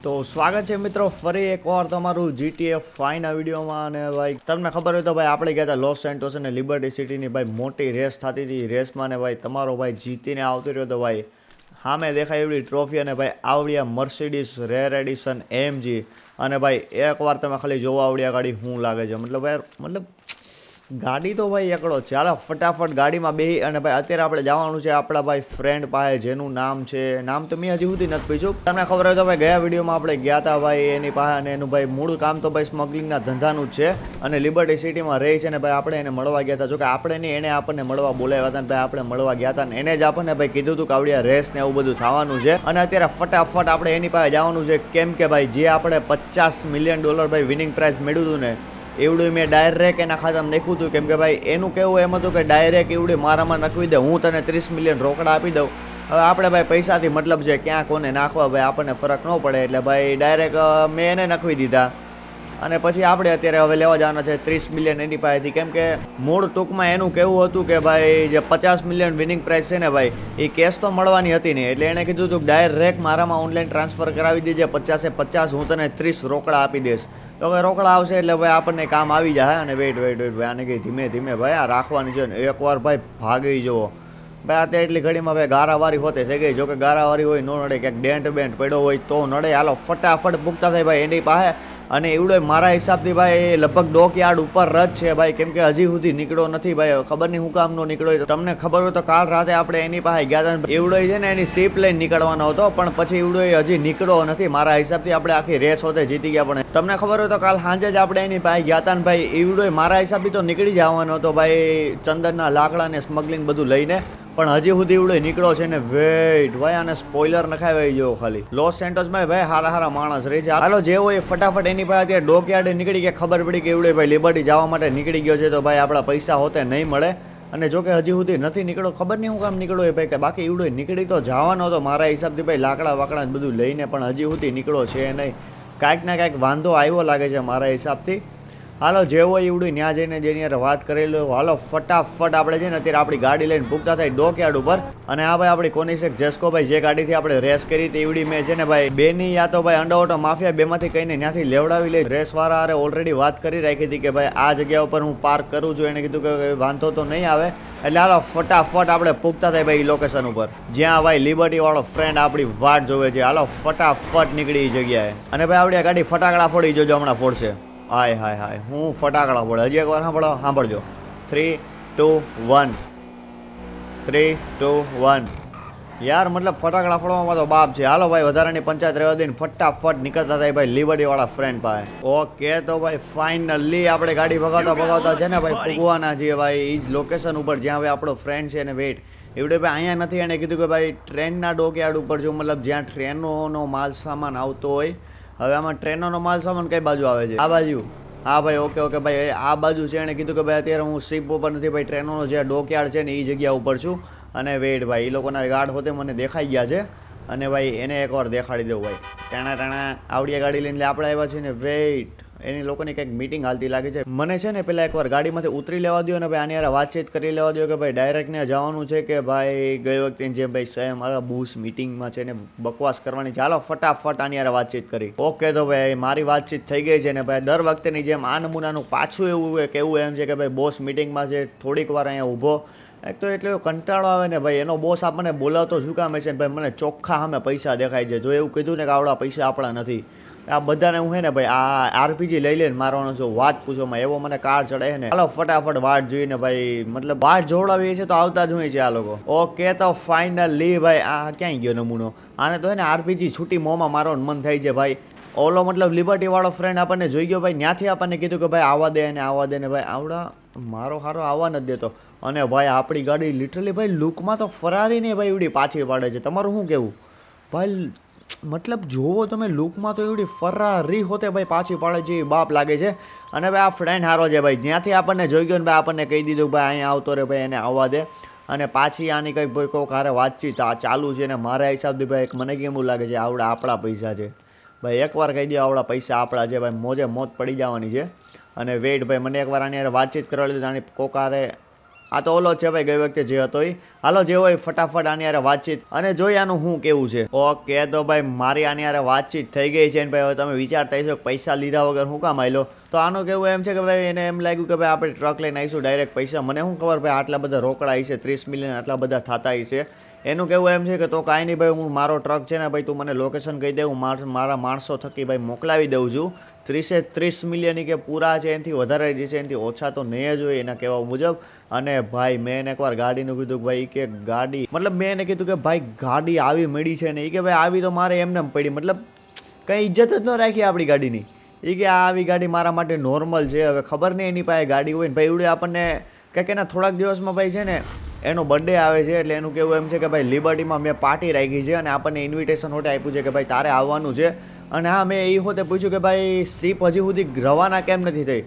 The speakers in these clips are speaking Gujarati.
તો સ્વાગત છે મિત્રો ફરી એકવાર તમારું જીટીએફ ફાઈના વિડીયોમાં. અને ભાઈ તમને ખબર હોય તો ભાઈ આપણે ગયા હતા લોસ સેન્ટોસ અને લિબર્ટી સિટીની ભાઈ મોટી રેસ થતી હતી. રેસમાં ને ભાઈ તમારો ભાઈ જીતીને આવતો રહ્યો તો ભાઈ સામે દેખાય એવડી ટ્રોફી અને ભાઈ આવડિયા મર્સિડીઝ રેર એડિશન એમજી. અને ભાઈ એકવાર તમે ખાલી જોવા આવડિયા ગાડી શું લાગે છે. મતલબ ગાડી તો ભાઈ એકડો છે. હાલો ફટાફટ ગાડીમાં બેસી અને ભાઈ અત્યારે આપણે જવાનું છે આપણા ભાઈ ફ્રેન્ડ પાસે, જેનું નામ તો મેં હજી સુધી નથી પૂછ્યું. તમને ખબર હોય તો ભાઈ ગયા વિડીયોમાં આપણે ગયા હતા ભાઈ એની પાસે, અને એનું ભાઈ મૂળ કામ તો ભાઈ સ્મગલિંગના ધંધાનું જ છે અને લિબર્ટી સિટીમાં રહે છે. ને ભાઈ આપણે એને મળવા ગયા હતા. જોકે આપણે નહીં, એને આપણને મળવા બોલાવ્યા હતા ને ભાઈ આપણે મળવા ગયા હતા ને એને જ આપણને ભાઈ કીધું હતું કે આવડિયા રેસ ને એવું બધું થવાનું છે. અને અત્યારે ફટાફટ આપણે એની પાસે જવાનું છે, કેમ કે ભાઈ જે આપણે $50 મિલિયન ભાઈ વિનિંગ પ્રાઇઝ મેળવ્યું હતું ને એવડું મેં ડાયરેક્ટ એના ખાતામાં નાખ્યું હતું. કેમ કે ભાઈ એનું કહેવું એમ હતું કે ડાયરેક્ટ એવડું મારામાં નાખવી દે, હું તને 30 મિલિયન રોકડા આપી દઉં. હવે આપણે ભાઈ પૈસાથી મતલબ છે, ક્યાં કોને નાખવા ભાઈ આપણને ફરક ન પડે, એટલે ભાઈ ડાયરેક્ટ મેં એને નાખવી દીધા. અને પછી આપણે અત્યારે હવે લેવા જવાના છે 30 મિલિયન એની પાસેથી. કેમ કે મૂળ ટૂંકમાં એનું કહેવું હતું કે ભાઈ જે 50 મિલિયન વિનિંગ પ્રાઇસ છે ને ભાઈ એ કેશ તો મળવાની હતી નહીં, એટલે એણે કીધું હતું ડાયરેક્ટ મારામાં ઓનલાઈન ટ્રાન્સફર કરાવી દેજે 50 હું તને 30 રોકડા આપી દઈશ. તો હવે રોકડા આવશે એટલે ભાઈ આપણને કામ આવી જાય. અને વેઇટ ભાઈ આને કંઈ ધીમે ધીમે ભાઈ આ રાખવાની છે ને એકવાર ભાઈ ભાગી જવો ભાઈ. અત્યારે એટલી ઘડીમાં ભાઈ ગારાવારી હોતે થઈ ગઈ. જોકે ગારાવારી હોય ન નડે, ક્યાંક ડેન્ટ પડ્યો હોય તો નડે. હાલો ફટાફટ પૂગતા થાય ભાઈ એની પાસે. અને એવડો મારા હિસાબથી ભાઈ લગભગ ડોકયાર્ડ ઉપર જ છે ભાઈ, કેમ કે હજી સુધી નીકળ્યો નથી ભાઈ. ખબર નહીં હું કામ નો નીકળ્યો. તમને ખબર હોય તો કાલ રાતે આપણે એની પાસે ગયા હતા. એવડો છે ને એની શિપ લઈને નીકળવાનો હતો, પણ પછી એવડો હજી નીકળ્યો નથી. મારા હિસાબથી આપણે આખી રેસ હોતે જીતી ગયા. પણ તમને ખબર હોય તો કાલ સાંજે જ આપણે એની પાસે ગયા હતા ને ભાઈ એવડો મારા હિસાબથી તો નીકળી જવાનો હતો ભાઈ, ચંદનના લાકડા ને સ્મગલિંગ બધું લઈને. પણ હજી સુધી એવડો નીકળો છે ને વેઇટ ભાઈ આને સ્પોઇલર નખાવાઈ ગયો ખાલી. લોસ સેન્ટોસમાં ભાઈ હારા માણસ રહે છે. હાલો જે હોય ફટાફટ એની પાસે અત્યારે ડોકયાર્ડે નીકળી ગયા. ખબર પડી કે એવડે ભાઈ લિબર્ટી જવા માટે નીકળી ગયો છે, તો ભાઈ આપણા પૈસા હોતે નહીં મળે. અને જોકે હજી સુધી નથી નીકળ્યો, ખબર નહીં હું કામ નીકળ્યો ભાઈ, કે બાકી એવડો નીકળી તો જવાનો હતો મારા હિસાબથી ભાઈ લાકડા વાકડા બધું લઈને. પણ હજી સુધી નીકળો છે નહીં, કાંઈક ના કાંઈક વાંધો આવ્યો લાગે છે મારા હિસાબથી. હાલો જે હોય એવડું ત્યાં જઈને જેની યાર વાત કરેલો. હાલો ફટાફટ આપણે છે ને અત્યારે આપણી ગાડી લઈને પૂગતા થાય ડોકયાર્ડ ઉપર. અને આ ભાઈ આપણી કોનિસેક જેસ્કો ભાઈ જે ગાડીથી આપણે રેસ કરી હતી એવડી મેં છે ને ભાઈ બેની યા તો ભાઈ અંડરવોટર માફિયા બેમાંથી કહીને ત્યાંથી લેવડાવી લે. રેસ વાળા અરે ઓલરેડી વાત કરી રાખી હતી કે ભાઈ આ જગ્યા ઉપર હું પાર્ક કરું છું. એને કીધું કે વાંધો તો નહીં આવે. એટલે હાલો ફટાફટ આપણે પૂગતા થાય ભાઈ લોકેશન ઉપર, જ્યાં ભાઈ લિબર્ટી વાળો ફ્રેન્ડ આપણી વાટ જોવે છે. હાલો ફટાફટ નીકળી એ જગ્યાએ. અને ભાઈ આપણી ગાડી ફટાકડા ફોડી જોજો, હમણાં ફોડશે. હાય હું ફટાકડા ફોડે. હજી એકવાર સાંભળજો. 3 2 1 3 2 1 યાર મતલબ ફટાકડા ફોડવામાં તો બાપ છે. હાલો ભાઈ વધારાની પંચાયત રહેવા દઈને ફટાફટ નીકળતા થાય ભાઈ લિબર્ટી વાળા ફ્રેન્ડ પાસે. ઓકે તો ભાઈ ફાઇનલી આપણે ગાડી ભગાવતા છે ને ભાઈ પૂગવાના છીએ ભાઈ એ જ લોકેશન ઉપર જ્યાં ભાઈ આપણો ફ્રેન્ડ છે. અને વેઇટ એવડે ભાઈ અહીંયા નથી, એને કીધું કે ભાઈ ટ્રેનના ડોકયાર્ડ ઉપર જો, મતલબ જ્યાં ટ્રેનોનો માલ સામાન આવતો હોય. હવે આમાં ટ્રેનોનો માલ સામાન કઈ બાજુ આવે છે? આ બાજુ. હા ભાઈ ઓકે ભાઈ આ બાજુ છે. એને કીધું કે ભાઈ અત્યારે હું શિપ ઉપર નથી ભાઈ, ટ્રેનોનો જે ડોકયાર્ડ છે ને એ જગ્યા ઉપર છું. અને વેઇટ ભાઈ એ લોકોના ગાર્ડ હોતે મને દેખાઈ ગયા છે. અને ભાઈ એને એકવાર દેખાડી દઉં ભાઈ. ટાણા આવડિયા ગાડી લઈને આપણે આવ્યા છીએ ને વેઇટ એની લોકોની કંઈક મિટિંગ હાલતી લાગે છે. મને છે ને પહેલાં એકવાર ગાડીમાંથી ઉતરી લેવા દો ને ભાઈ આની યાર વાતચીત કરી લેવા દો કે ભાઈ ડાયરેક્ટ ને જવાનું છે કે ભાઈ ગઈ વખતે જે ભાઈ સ્વયં મારા બૂસ મિટિંગમાં છે ને બકવાસ કરવાની. ચાલો ફટાફટ આની યાર વાતચીત કરી. ઓકે તો ભાઈ મારી વાતચીત થઈ ગઈ છે ને ભાઈ દર વખતેની જેમ આ નમૂનાનું પાછું એવું કેવું એમ છે કે ભાઈ બોસ મિટિંગમાં છે, થોડીક વાર અહીંયા ઊભો. એક તો એટલો કંટાળો આવે ને ભાઈ, એનો બોસ આપણને બોલાવતો શું કામ છે ને ભાઈ મને ચોખ્ખા સામે પૈસા દેખાય છે. જો એવું કીધું ને કે આવડા પૈસા આપણા નથી, આ બધાને હું હે ને ભાઈ આ આરપીજી લઈ લઈને મારવાનો છું. વાત પૂછોમાં એવો મને કાર ચડે ને. હાલો ફટાફટ વાટ જોઈને ભાઈ મતલબ વાટ જોવડાવીએ છે તો આવતા જ હોય છે આ લોકો. ઓકે તો ફાઇનલી ભાઈ આ ક્યાંય ગયો નમૂનો? આને તો હે ને આરપીજી છૂટી મોંમાં મારવાનું મન થાય છે ભાઈ. ઓલો મતલબ લિબર્ટી વાળો ફ્રેન્ડ આપણને જોઈ ગયો ભાઈ, ત્યાંથી આપણને કીધું કે ભાઈ આવવા દે ને ભાઈ આવડા મારો હારો આવવા નથી દેતો. અને ભાઈ આપણી ગાડી લિટરલી ભાઈ લુકમાં તો ફરારી ને ભાઈ એવડી પાછી પાડે છે. તમારું શું કહેવું ભાઈ? મતલબ જોવો તમે લુકમાં તો એવડી ફરારી હોતે ભાઈ પાછી પાડે છે, બાપ લાગે છે. અને ભાઈ આ ફ્રેન્ડ હારો છે ભાઈ, જ્યાંથી આપણને જોઈ ગયો ને ભાઈ આપણને કહી દીધું ભાઈ અહીંયા આવતો રે ભાઈ એને આવવા દે. અને પાછી આની કંઈક ભાઈ કોઈક હારે વાતચીત આ ચાલુ છે. ને મારા હિસાબથી ભાઈ મને કેવું લાગે છે આવડા આપણા પૈસા છે ભાઈ. એકવાર કહી દો આવડા પૈસા આપણા છે ભાઈ, મોજે મોજ પડી જવાની છે. અને વેઇટ ભાઈ મને એકવાર આની યાર વાતચીત કરવા લીધી આની કોકારે આ તો ઓલો છે ભાઈ ગઈ વખતે જે હતો એ. હાલો જે હોય ફટાફટ આની યારે વાતચીત અને જોઈ આનું શું કેવું છે. ઓકે તો ભાઈ મારી આની યારે વાતચીત થઈ ગઈ છે ને ભાઈ હવે તમે વિચારતા હશો પૈસા લીધા વગર હું કામ આવેલો. તો આનું કેવું એમ છે કે ભાઈ એને એમ લાગ્યું કે ભાઈ આપણે ટ્રક લઈને આવીશું ડાયરેક્ટ પૈસા. મને શું ખબર ભાઈ આટલા બધા રોકડા હશે 30 મિલિયન આટલા બધા થતા હશે. એનું કેવું એમ છે કે તો કાંઈ નહીં ભાઈ હું મારો ટ્રક છે ને ભાઈ તું મને લોકેશન કહી દે હું મારા માણસો થકી ભાઈ મોકલાવી દઉં છું. 30 મિલિયન કે પૂરા છે એનાથી વધારે જે છે એનાથી ઓછા તો નહીં જ હોય એના કહેવા મુજબ. અને ભાઈ મેં એને એકવાર ગાડીનું કીધું કે ભાઈ કે ગાડી મતલબ મેં એને કીધું કે ભાઈ ગાડી આવી મળી છે ને એ કે ભાઈ આવી તો મારે એમને પડી મતલબ કંઈ ઇજ્જત જ ન રાખી આપણી ગાડીની. એ કે આવી ગાડી મારા માટે નોર્મલ છે. હવે ખબર નહીં એની પાસે ગાડી હોય ને ભાઈ એવડે આપણને કંઈક એના થોડાક દિવસમાં ભાઈ છે ને એનો બર્થડે આવે છે એટલે એનું કેવું એમ છે કે ભાઈ લિબર્ટીમાં મેં પાર્ટી રાખી છે અને આપણને ઇન્વિટેશન હોટે આપ્યું છે કે ભાઈ તારે આવવાનું છે. અને હા મેં એ હોતે પૂછ્યું કે ભાઈ શીપ હજી સુધી રવાના કેમ નથી થઈ.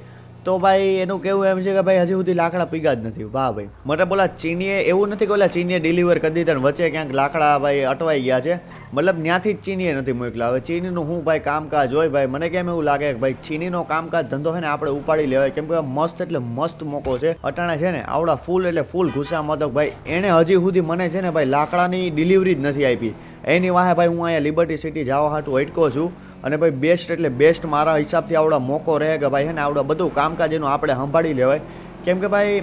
તો ભાઈ એનું કેવું એમ છે કે ભાઈ હજી સુધી લાકડા પીગા જ નથી. વાહ ભાઈ મતલબ બોલા ચીનીએ એવું નથી કે ઓલા ચીનીએ ડિલિવર કરી દીધા ને વચ્ચે ક્યાંક લાકડા ભાઈ અટવાઈ ગયા છે. મતલબ ત્યાંથી જ ચીનીએ નથી મોકલા. હવે ચીનીનું હું ભાઈ કામકાજ હોય ભાઈ મને કેમ એવું લાગે કે ભાઈ ચીનીનો કામકાજ ધંધો છે ને આપણે ઉપાડી લેવાય કેમ કે મસ્ત એટલે મસ્ત મોકો છે. અટાણે છે ને આવડા ફૂલ એટલે ફૂલ ગુસ્સામાં તો ભાઈ એણે હજી સુધી મને છે ને ભાઈ લાકડાની ડિલિવરી જ નથી આપી. એની વાહે ભાઈ હું અહીંયા લિબર્ટી સિટી જવા હાટું અટકો છું. અને ભાઈ બેસ્ટ એટલે બેસ્ટ મારા હિસાબથી આવડા મોકો રહે કે ભાઈ છે ને આવડા બધું કામકાજ એનું આપણે સંભાળી લેવાય. કેમ કે ભાઈ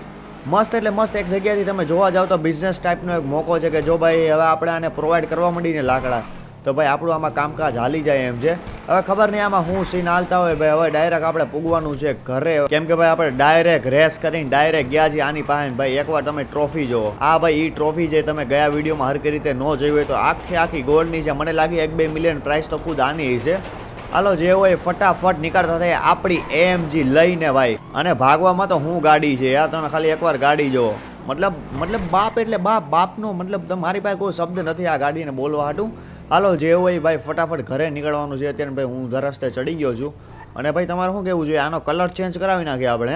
મસ્ત એટલે મસ્ત એક જગ્યાએથી તમે જોવા જાવ તો બિઝનેસ ટાઈપનો એક મોકો છે કે જો ભાઈ હવે આપણે આને પ્રોવાઈડ કરવા માંડીને લાકડા તો ભાઈ આપણું આમાં કામકાજ હાલી જાય એમ છે. હવે ખબર નહીં આમાં હું સીન હાલતા હોય ભાઈ હવે ડાયરેક્ટ આપણે પૂગવાનું છે ઘરે કેમ કે ભાઈ આપણે ડાયરેક્ટ રેસ કરીને ડાયરેક્ટ ગયા છીએ આની પાસે. ભાઈ એકવાર તમે ટ્રોફી જોવો આ ભાઈ એ ટ્રોફી જે તમે ગયા વિડીયોમાં હરકી રીતે ન જોઈ હોય તો આખી ગોલ્ડની છે. મને લાગી 1-2 મિલિયન પ્રાઇસ તો ખુદ આની છે. હાલો જે હોય ફટાફટ નીકળતા થાય આપણી AMG લઈને ભાઈ. અને ભાગવામાં તો હું ગાડી છે યાર તમે ખાલી એકવાર ગાડી જોવો. મતલબ બાપ એટલે બાપનો મતલબ મારી પાસે કોઈ શબ્દ નથી આ ગાડીને બોલવા હાટું. હાલો જે હોય ભાઈ ફટાફટ ઘરે નીકળવાનું છે અત્યારે ભાઈ હું રસ્તે ચડી ગયો છું. અને ભાઈ તમારે શું કહેવું જોઈએ આનો કલર ચેન્જ કરાવી નાખીએ આપણે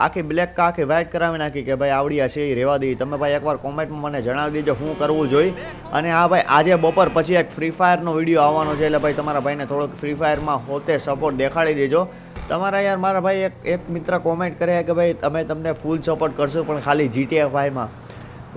આખી બ્લેક કા આખી વ્હાઇટ કરાવી નાખી કે ભાઈ આવડિયા છે એ રહેવા દઈએ. તમે ભાઈ એકવાર કોમેન્ટમાં મને જણાવી દેજો શું કરવું જોઈએ. અને હા ભાઈ આજે બપોર પછી એક ફ્રી ફાયરનો વિડીયો આવવાનો છે એટલે ભાઈ તમારા ભાઈને થોડોક ફ્રી ફાયરમાં હોતે સપોર્ટ દેખાડી દેજો. તમારા યાર મારા ભાઈ એક મિત્ર કોમેન્ટ કરે કે ભાઈ અમે તમને ફૂલ સપોર્ટ કરશું પણ ખાલી GTA 5માં.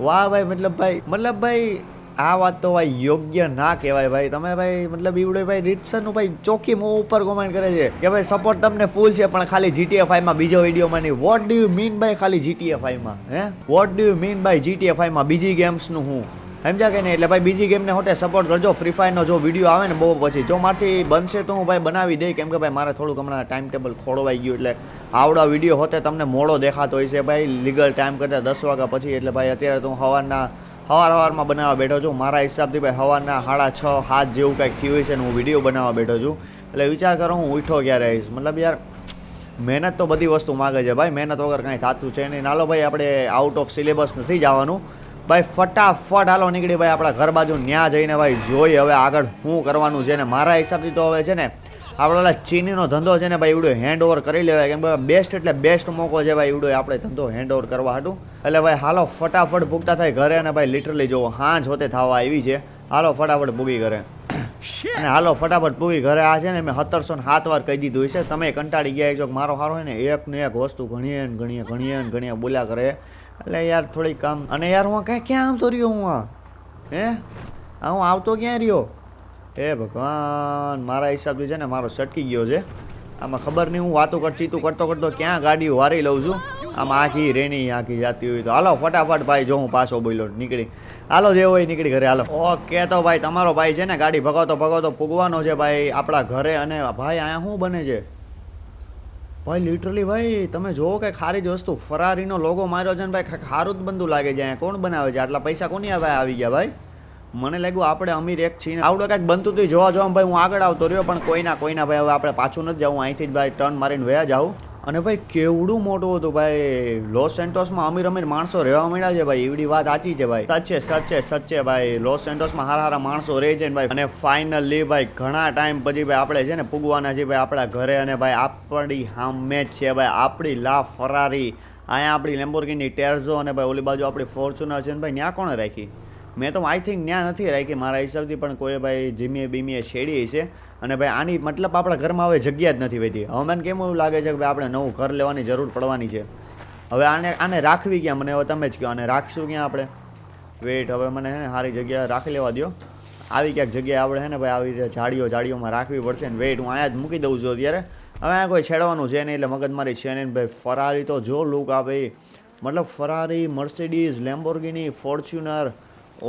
વાહ ભાઈ મતલબ ભાઈ આ વાત તો ભાઈ યોગ્ય ના કહેવાય ભાઈ. તમે ભાઈ મતલબ ઈવડે ભાઈ રીતસરનું ભાઈ ચોખ્ખી મોં ઉપર કોમેન્ટ કરે છે કે ભાઈ સપોર્ટ તમને ફૂલ છે પણ ખાલી GTA 5માં બીજો વિડીયોમાં નહીં. What do you mean by ખાલી GTA 5માં હે what do you mean by GTA 5માં બીજી ગેમ્સનું હું સમજ્યા કે નહીં. એટલે ભાઈ બીજી ગેમને હોતે સપોર્ટ કરજો. ફ્રી ફાયરનો જો વિડીયો આવે ને બહુ પછી જો મારથી બનશે તો હું ભાઈ બનાવી દઈ કેમ કે ભાઈ મારે થોડુંક હમણાં ટાઈમ ટેબલ ખોળવાઈ ગયું એટલે આવડા વિડીયો હોતે તમને મોડો દેખાતો હોય છે ભાઈ લીગલ ટાઈમ કરતાં 10 વાગ્યા પછી. એટલે ભાઈ અત્યારે તો હું સવારમાં બનાવવા બેઠો છું. મારા હિસાબથી ભાઈ સવારના 6:30-7 જેવું કંઈક થયું હોય છે ને હું વિડીયો બનાવવા બેઠો છું. એટલે વિચાર કરો હું ઉઠો ક્યારે આવીશ. મતલબ યાર મહેનત તો બધી વસ્તુ માગે છે ભાઈ. મહેનત વગર કાંઈ થતું છે નહીં. હાલો ભાઈ આપણે આઉટ ઓફ સિલેબસ નથી જવાનું ભાઈ ફટાફટ હાલો નીકળી ભાઈ આપણા ઘર બાજુ ન્યા જઈને ભાઈ જોઈ હવે આગળ શું કરવાનું છે. ને મારા હિસાબથી તો હવે છે ને આપણે ઓલા ચીનીનો ધંધો છે ને ભાઈ એવડો હેન્ડ ઓવર કરી લેવાય કેમ કે બેસ્ટ એટલે બેસ્ટ મોકો છે ભાઈ એવડો આપણે ધંધો હેન્ડ ઓવર કરવા હાટું. એટલે ભાઈ હાલો ફટાફટ ભૂગતા થાય ઘરે અને ભાઈ લિટરલી જોવો હાંજ હોતે થવા આવી છે. હાલો ફટાફટ ભૂગી ઘરે અને હાલો ફટાફટ પૂરી ઘરે આ છે ને મેં 1707 વાર કહી દીધું છે. તમે કંટાળી ગયા છો મારો હારો હોય ને એક ને એક વસ્તુ ઘણીએ બોલ્યા કરે એટલે યાર થોડીક કામ. અને યાર હું ક્યાં આવતો રહ્યો હું હું આવતો ક્યાં રહ્યો હે ભગવાન. મારા હિસાબથી છે ને મારો સટકી ગયો છે આમાં. ખબર નહીં હું વાતો ચીતું કરતો ક્યાં ગાડીઓ વારી લઉં છું આમાં આખી રેની આખી જાતી હોય. તો હાલો ફટાફટ ભાઈ જો હું પાછો બોલ્યો નીકળી. હાલો જે હોય નીકળી ઘરે હાલો. ઓકે તો ભાઈ તમારો ભાઈ છે ને ગાડી ભગાવતો પૂગવાનો છે ભાઈ આપણા ઘરે. અને ભાઈ અહીંયા શું બને છે ભાઈ લિટરલી ભાઈ તમે જોવો કે ખારી જ વસ્તુ ફરારીનો લોગો માર્યો છે ને ભાઈ ખારું જ બંધુ લાગે છે. અહીંયા કોણ બનાવે છે આટલા પૈસા કોની આવી ગયા ભાઈ. મને લાગ્યું આપણે અમીર એક છીએ આવડો કાંઈક બનતું હતું જોવા ભાઈ હું આગળ આવતો રહ્યો પણ કોઈના ભાઈ હવે આપણે પાછું નથી જવું અહીંથી જ ભાઈ ટર્ન મારીને વયા જાઉં. અને ભાઈ કેવડું મોટું હતું ભાઈ લોસ સેન્ટોસમાં અમીર માણસો રહેવા મળ્યા છે ભાઈ. એવડી વાત સાચી છે ભાઈ. સચ્ચે ભાઈ લોસ સેન્ટોસમાં સારા માણસો રહે છે ને ભાઈ. અને ફાઇનલી ભાઈ ઘણા ટાઈમ પછી ભાઈ આપણે છે ને પૂગવાના છે ભાઈ આપણા ઘરે. અને ભાઈ આપણી સામે જ છે ભાઈ આપણી લા ફરારી. અહીંયા આપણી લેમ્બોર્ગિની ટેર્ઝો અને ભાઈ ઓલી બાજુ આપણી ફોર્ચ્યુનર છે ને ભાઈ ત્યાં કોણે રાખી. મેં તો આઈ થિંક ત્યાં નથી રાખી મારા હિસાબથી પણ કોઈ ભાઈ જીમીએ બીમીએ છેડી છે. અને ભાઈ આની મતલબ આપણા ઘરમાં હવે જગ્યા જ નથી વધી. હવે મને કેમ એવું લાગે છે કે ભાઈ આપણે નવું ઘર લેવાની જરૂર પડવાની છે. હવે આને રાખવી ક્યાં, મને હવે તમે જ કહો, આને રાખશું ક્યાં આપણે? વેઇટ, હવે મને હે ને સારી જગ્યાએ રાખી લેવા દો. આવી ક્યાંક જગ્યાએ આપણે હે ને ભાઈ આવી રીતે ઝાડીઓમાં રાખવી પડશે ને. વેઇટ, હું અહીંયા જ મૂકી દઉં છું અત્યારે. હવે આ કોઈ છેડવાનું છે નહીં એટલે મગજમારી છે નહીં ભાઈ. ફરારી તો જો લુક આપે, મતલબ ફરારી, મર્સિડીઝ, લેમ્બોર્ગિની, ફોર્ચ્યુનર,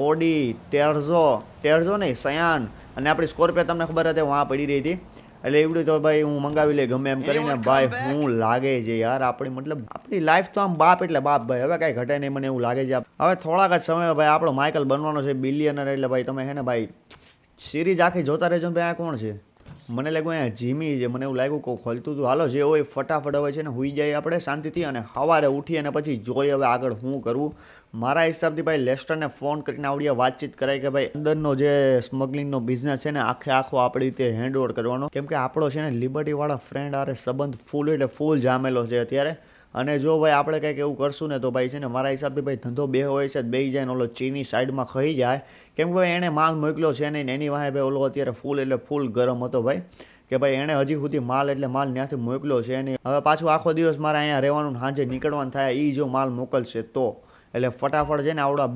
ઓડી, ટેર્ઝો નહીં, સયાન અને આપણી સ્કોર્પિયો તમને ખબર હતી વहाँ પડી રહી હતી. એટલે એવડું તો ભાઈ હું મંગાવી લે ગમે એમ કરીને. ભાઈ હું લાગે છે યાર આપણી, મતલબ આપણી લાઈફ તો આમ બાપ એટલે બાપ ભાઈ. હવે કાંઈ ઘટે નહીં મને એવું લાગે છે. હવે થોડાક જ સમય ભાઈ આપણો માઇકલ બનવાનો છે બિલિયનર. એટલે ભાઈ તમે હે ને ભાઈ સિરીઝ આખી જોતા રહેજો ને ભાઈ. આ કોણ છે? મને લાગ્યું અહીંયા જીમી છે, મને એવું લાગ્યું કોઈ ખોલતું હતું. હાલો જે હોય ફટાફટ હવે છે ને હુઈ જાય આપણે શાંતિથી અને સવારે ઉઠી અને પછી જોઈએ હવે આગળ શું કરવું. મારા હિસાબથી ભાઈ લેસ્ટરને ફોન કરીને આવડીએ વાતચીત કરાય કે ભાઈ અંદરનો જે સ્મગલિંગનો બિઝનેસ છે ને આખો આપણી રીતે હેન્ડ ઓવર કરવાનો. કેમ કે આપણો છે ને લિબર્ટીવાળા ફ્રેન્ડ આરે સંબંધ ફૂલ એટલે ફૂલ જામેલો છે અત્યારે. અને જો ભાઈ આપણે કંઈક એવું કરશું ને તો ભાઈ છે ને મારા હિસાબથી ભાઈ ધંધો બે હોય છે બેહી જાય ને ઓલો ચીની સાઈડમાં ખાઈ જાય. કેમ કે ભાઈ એણે માલ મોકલ્યો છે નહીં, એની વાહે ભાઈ ઓલો અત્યારે ફૂલ એટલે ફૂલ ગરમ હતો ભાઈ. કે ભાઈ એણે હજી સુધી માલ એટલે માલ ત્યાંથી મોકલ્યો છે નહીં. હવે પાછું આખો દિવસ મારે અહીંયા રહેવાનું સાંજે નીકળવાનું થાય એ જો માલ મોકલશે તો. એટલે ફટાફટ છે ને આવડા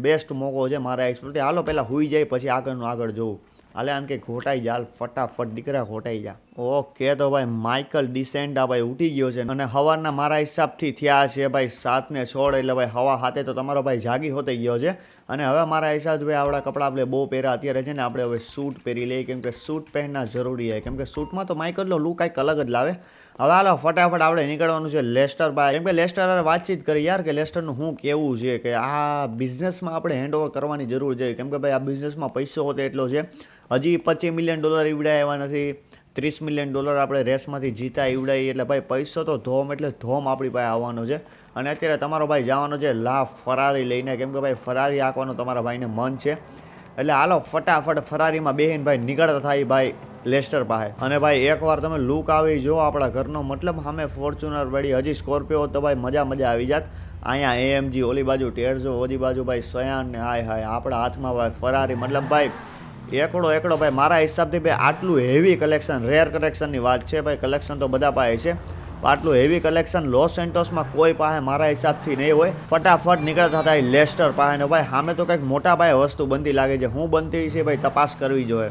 બેસ્ટ મોકો છે મારા એક્સપર્ટથી. હાલો પહેલાં હુઈ જાય પછી આગળ જોવું. હાલે આને કંઈક ઘોટાઈ જા, ફટાફટ દીકરા ઘોટાઈ જા. ઓકે તો ભાઈ માઇકલ ડિસેન્ડા ભાઈ ઉઠી ગયો છે અને સવારના મારા હિસાબથી થયા છે ભાઈ 7:06. એટલે ભાઈ હવા હાથે તો તમારો ભાઈ જાગી હોતી ગયો છે. અને હવે મારા હિસાબથી ભાઈ આવડા કપડાં આપણે બહુ પહેર્યા અત્યારે છે ને આપણે હવે સૂટ પહેરી લઈએ. કેમ કે સૂટ પહેરના જરૂરી છે. કેમ કે સૂટમાં તો માઇકલનો લુક કંઈક અલગ જ લાવે. હવે હાલો ફટાફટ આપણે નીકળવાનું છે લેસ્ટર ભાઈ. કેમ કે લેસ્ટર વાતચીત કરી યાર કે લેસ્ટરનું શું કેવું છે કે આ બિઝનેસમાં આપણે હેન્ડઓવર કરવાની જરૂર છે. કેમ કે ભાઈ આ બિઝનેસમાં પૈસો હોતો એટલો છે. હજી $25 મિલિયન ઈવડાય એવા નથી. $30 મિલિયન આપણે રેસમાંથી જીતા ઈવડાય. એટલે ભાઈ પૈસો તો ધોમ એટલે ધોમ આપણી પાસે આવવાનો છે. અને અત્યારે તમારો ભાઈ જવાનો છે ફરારી લઈને. કેમ કે ભાઈ ફરારી આંકવાનું તમારા ભાઈને મન છે. એટલે હાલો ફટાફટ ફરારીમાં બેહીને ભાઈ નીકળતા થાય ભાઈ લેસ્ટર પાસે. અને ભાઈ એકવાર તમે લુક આવી જો આપણા ઘરનો, મતલબ સામે ફોર્ચ્યુનર વળી હજી સ્કોર્પિયો તો ભાઈ મજા આવી જાત. અહીંયા AMG, ઓલી બાજુ ટેર્ઝો, ઓલી બાજુ ભાઈ સયાન ને હાય આપણા હાથમાં ભાઈ ફરારી. મતલબ ભાઈ એકડો ભાઈ મારા હિસાબથી ભાઈ આટલું હેવી કલેક્શન, રેર કલેક્શનની વાત છે ભાઈ. કલેક્શન તો બધા પાસે છે, આટલું હેવી કલેક્શન લોસ સેન્ટોસમાં કોઈ પાસે મારા હિસાબથી નહીં હોય. ફટાફટ નીકળતા થાય લેસ્ટર પાસે. ને ભાઈ સામે તો કંઈક મોટા પાયે વસ્તુ બનતી લાગે છે. શું બનતી છે ભાઈ તપાસ કરવી જોઈએ.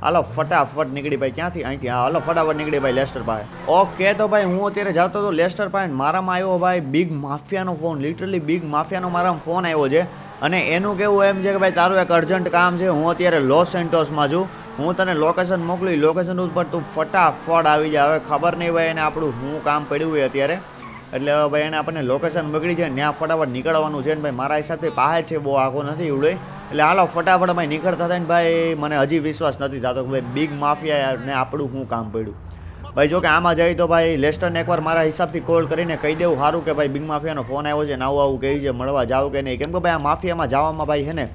હાલો ફટાફટ નીકળી ભાઈ ક્યાંથી? અહીંથી. હા હાલો ફટાફટ નીકળી ભાઈ લેસ્ટર પાસે. ઓકે તો ભાઈ હું અત્યારે જતો હતો લેસ્ટર પાસે. મારામાં આવ્યો ભાઈ બિગ માફિયાનો ફોન. લિટરલી બિગ માફિયાનો મારામાં ફોન આવ્યો છે. અને એનું કેવું એમ છે કે ભાઈ તારું એક અર્જન્ટ કામ છે. હું અત્યારે લોસ સેન્ટોસમાં છું. હું તને લોકેશન મોકલી, લોકેશન ઉપર તું ફટાફટ આવી જાય. હવે ખબર નહીં ભાઈ એને આપણું શું કામ પડ્યું હોય અત્યારે. એટલે ભાઈ એને આપણને લોકેશન મોકલી છે ત્યાં ફટાફટ નીકળવાનું છે ને ભાઈ મારા હિસાબથી પાસે છે, બહુ આખો નથી એવડે. એટલે હાલો ફટાફટ ભાઈ નીકળતા થાય ને ભાઈ મને હજી વિશ્વાસ નથી થતો કે ભાઈ બિગ માફિયા ને આપણું શું કામ પડ્યું. ભાઈ જો કે આમાં જાય તો ભાઈ લેસ્ટરને એકવાર મારા હિસાબથી કોલ કરીને કહી દેવું સારું કે ભાઈ બિગ માફિયાનો ફોન આવ્યો છે ને આવું કહી છે, મળવા જાવ કે નહીં. કેમ કે ભાઈ આ માફિયામાં જવામાં ભાઈ છે ને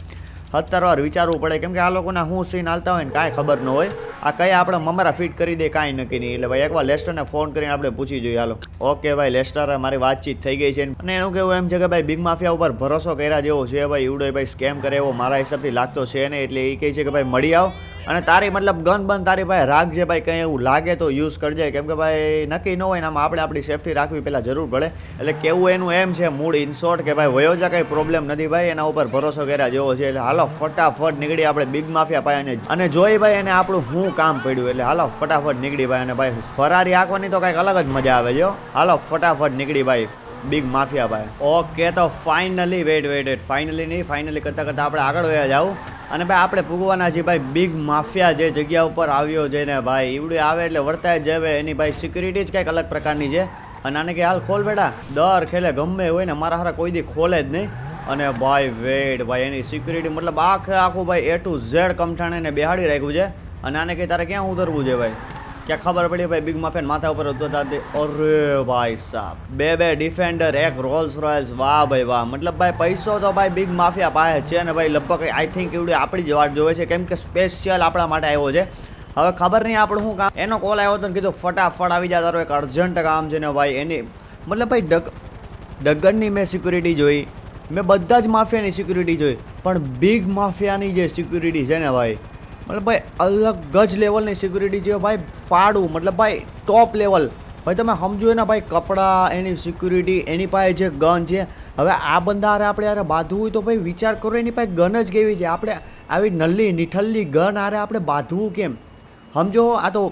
70 વાર વિચારવું પડે. કેમ કે આ લોકોના શું સીન હાલતા હોય ને કાંઈ ખબર ન હોય. આ કઈ આપણે મમરા ફિટ કરી દે કાંઈ નક્કી નહીં. એટલે ભાઈ એકવાર લેસ્ટરને ફોન કરીને આપણે પૂછી જોઈએ. હાલો ઓકે ભાઈ લેસ્ટર મારી વાતચીત થઈ ગઈ છે. અને એનું કેવું એમ છે કે ભાઈ બિગ માફિયા ઉપર ભરોસો કર્યા જેવો છે ભાઈ. એવડો ભાઈ સ્કેમ કરે એવો મારા હિસાબથી લાગતો છે ને. એટલે એ કહે છે કે ભાઈ મળી આવ અને તારી મતલબ ગન બન તારી ભાઈ રાખજે ભાઈ. કંઈ એવું લાગે તો યુઝ કરજે. કેમ કે ભાઈ નક્કી ન હોય ને આમાં આપણે આપણી સેફટી રાખવી પહેલાં જરૂર પડે. એટલે કેવું એનું એમ છે મૂડ ઇન શોર્ટ કે ભાઈ વયો જા કંઈ પ્રોબ્લેમ નથી ભાઈ. એના ઉપર ભરોસો કર્યા જેવો છે. એટલે હાલો ફટાફટ નીકળી આપણે બિગ માફિયા પાસે અને જોઈ ભાઈ એને આપણું શું કામ પડ્યું. એટલે હાલો ફટાફટ નીકળી ભાઈ. અને ભાઈ ફરારી આંકવાની તો કંઈક અલગ જ મજા આવે છે. હાલો ફટાફટ નીકળી ભાઈ બિગ માફિયા ભાઈ. ઓકે તો ફાઇનલી ફાઇનલી કરતાં આપણે આગળ વયા જાવ. અને ભાઈ આપણે પૂગવાના છીએ ભાઈ બિગ માફિયા જે જગ્યા ઉપર આવ્યો છે ને ભાઈ. ઈવડે આવે એટલે વર્તાય જ હવે. એની ભાઈ સિક્યુરિટી જ કંઈક અલગ પ્રકારની છે. અને આને કે હાલ ખોલ બેટા, દર ખેલે ગમે હોય ને મારા હારા કોઈ દી ખોલે જ નહીં. અને ભાઈ વેટ ભાઈ એની સિક્યુરિટી મતલબ આખું ભાઈ A to Z કમઠાણે બેહાડી રાખ્યું છે. અને આને કે તારે ક્યાં ઉતરવું છે ભાઈ? ક્યાં ખબર પડી ભાઈ બિગ માફિયા માથા ઉપર ઉતરતા. અરે ભાઈ સાહેબ બે ડિફેન્ડર, એક રોલ્સ રોયલ્સ. વાહ ભાઈ વાહ. મતલબ ભાઈ પૈસો તો ભાઈ બિગ માફિયા પાસે છે ને ભાઈ. લગભગ આઈ થિંક એવડી આપણી જ વાટ જોવે છે. કેમ કે સ્પેશિયલ આપણા માટે આવ્યો છે. હવે ખબર નહીં આપણું શું કામ. એનો કોલ આવ્યો હતો ને કીધું ફટાફટ આવી જાય, તારો એક અર્જન્ટ કામ છે ને ભાઈ. એની મતલબ ભાઈ ડગનની મેં સિક્યુરિટી જોઈ, મેં બધા જ માફિયાની સિક્યુરિટી જોઈ, પણ બિગ માફિયાની જે સિક્યુરિટી છે ને ભાઈ મતલબ ભાઈ અલગ જ લેવલની સિક્યુરિટી છે ભાઈ. ફાડું મતલબ ભાઈ ટોપ લેવલ. ભાઈ તમે સમજો ને ભાઈ કપડાં, એની સિક્યુરિટી, એની પાસે જે ગન છે. હવે આ બંદા હારે આપણે યાર બાંધવું હોય તો ભાઈ વિચાર કરો, એની પાસે ગન જ કેવી છે. આપણે આવી નલ્લી નિઠલ્લી ગન હારે આપણે બાંધવું કેમ? સમજો આ તો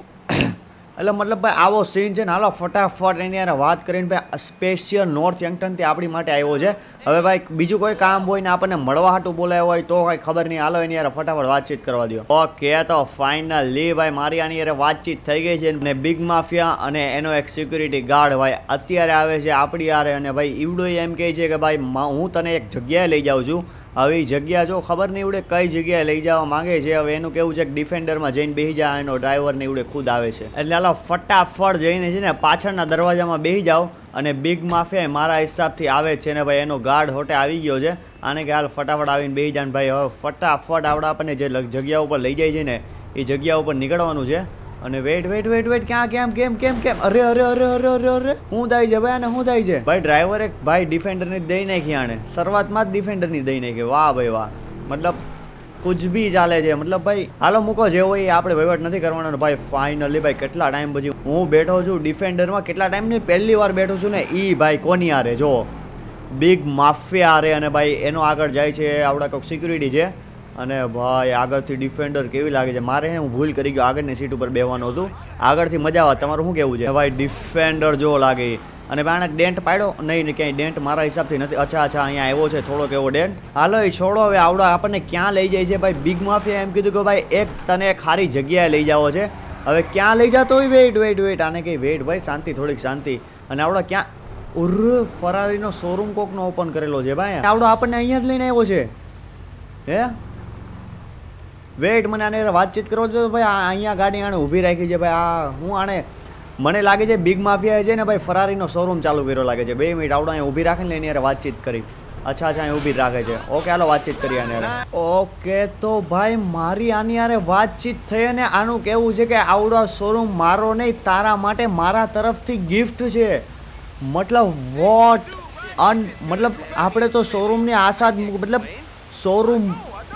એટલે મતલબ ભાઈ આવો સીન છે ને. હાલો ફટાફટ એની યાર વાત કરીને ભાઈ સ્પેશિયલ નોર્થ યંગટનથી આપણી માટે આવ્યો છે. હવે ભાઈ બીજું કોઈ કામ હોય ને આપણને મળવા હાટું બોલાયો હોય તો કાંઈ ખબર નહીં. હાલો એની યાર ફટાફટ વાતચીત કરવા દો. ઓકે, તો ફાઇનલી ભાઈ મારી આની યાર વાતચીત થઈ ગઈ છે ને બિગ માફિયા અને એનો એક સિક્યુરિટી ગાર્ડ ભાઈ અત્યારે આવે છે આપણી યારે. અને ભાઈ ઈવડો એમ કહે છે કે ભાઈ હું તને એક જગ્યાએ લઈ જાઉં છું. હવે એ જગ્યા જો ખબર નહીં એવડે કઈ જગ્યાએ લઈ જવા માંગે છે. હવે એનું કેવું છે કે ડિફેન્ડરમાં જઈને બેસી જાય, એનો ડ્રાઈવર ને એવડે ખુદ આવે છે. એટલે હાલો ફટાફટ જઈને છે ને પાછળના દરવાજામાં બેસી જાઓ. અને બિગ માફિયા મારા હિસાબથી આવે છે ને ભાઈ એનો ગાર્ડ હોટે આવી ગયો છે. આને કે હાલ ફટાફટ આવીને બેસી જાય ને ભાઈ હવે ફટાફટ આવડે આપણને જે જગ્યા ઉપર લઈ જાય છે ને એ જગ્યા ઉપર નીકળવાનું છે. અને વેટ વેટ વેટ વેટ ક્યાં કેમ કેમ કેમ કેમ અરે અરે અરે અરે અરે અરે હું થાય છે ભાઈ? અને હું થાય છે ભાઈ? ડ્રાઈવરે ભાઈ ડિફેન્ડરની દઈ નાખી આને શરૂઆતમાં જ ડિફેન્ડરની દઈ નાખી. વાહ ભાઈ વાહ, મતલબ કુછ બી ચાલે છે. મતલબ ભાઈ હાલો મૂકો જે હોય આપણે વહીવટ નથી કરવાનો ભાઈ. ફાઇનલી ભાઈ કેટલા ટાઈમ પછી હું બેઠો છું ડિફેન્ડરમાં. કેટલા ટાઈમની પહેલી વાર બેઠો છું ને. ઈ ભાઈ કોની હારે? જો બિગ માફિયા હારે. અને ભાઈ એનો આગળ જાય છે આવડા કોઈક સિક્યુરિટી છે. અને ભાઈ આગળથી ડિફેન્ડર કેવી લાગે છે? મારે હું ભૂલ કરી ગયો, આગળની સીટ ઉપર બેસવાનું હતું. આગળથી મજા આવે. તમારું શું કેવું છે ભાઈ? ડિફેન્ડર જો લાગે. અને ભાઈ આને ડેન્ટ પાડ્યો નહીં ને ક્યાંય ડેન્ટ મારા હિસાબથી નથી. અચ્છા અહીંયા આવ્યો છે થોડોક એવો ડેન્ટ. હાલો એ છોડો. હવે આવડા આપણને ક્યાં લઈ જાય છે ભાઈ? બિગ માફિયા એમ કીધું કે ભાઈ એક તને એક સારી જગ્યાએ લઈ જાવો છે. હવે ક્યાં લઈ જતો હોય? વેઇટ વેઇટ વેઇટ આને કંઈ વેઇટ ભાઈ, શાંતિ થોડીક શાંતિ. અને આવડો ક્યાં? ફરારીનો શોરૂમ કોકનો ઓપન કરેલો છે ભાઈ. આવડો આપણને અહીંયા જ લઈને આવ્યો છે. હે વેઇટ, મને આને વાતચીત કરો તો ભાઈ. અહીંયા ગાડી આણે ઊભી રાખી છે ભાઈ. આ હું આણે મને લાગે છે બિગ માફિયાએ છે ને ભાઈ ફરારીનો શોરૂમ ચાલુ કર્યો લાગે છે. 2 મિનિટ આવડો અહીંયા ઊભી રાખીને એની યાર વાતચીત કરી. અચ્છા અહીંયા ઊભી રાખે છે. ઓકે હાલો વાતચીત કરીએ આને યાર. ઓકે તો ભાઈ મારી આની યારે વાતચીત થઈ. અને આનું કેવું છે કે આવડો શોરૂમ મારો નહીં, તારા માટે મારા તરફથી ગિફ્ટ છે. મતલબ વોટ મતલબ આપણે તો શોરૂમની આશા જ મતલબ શોરૂમ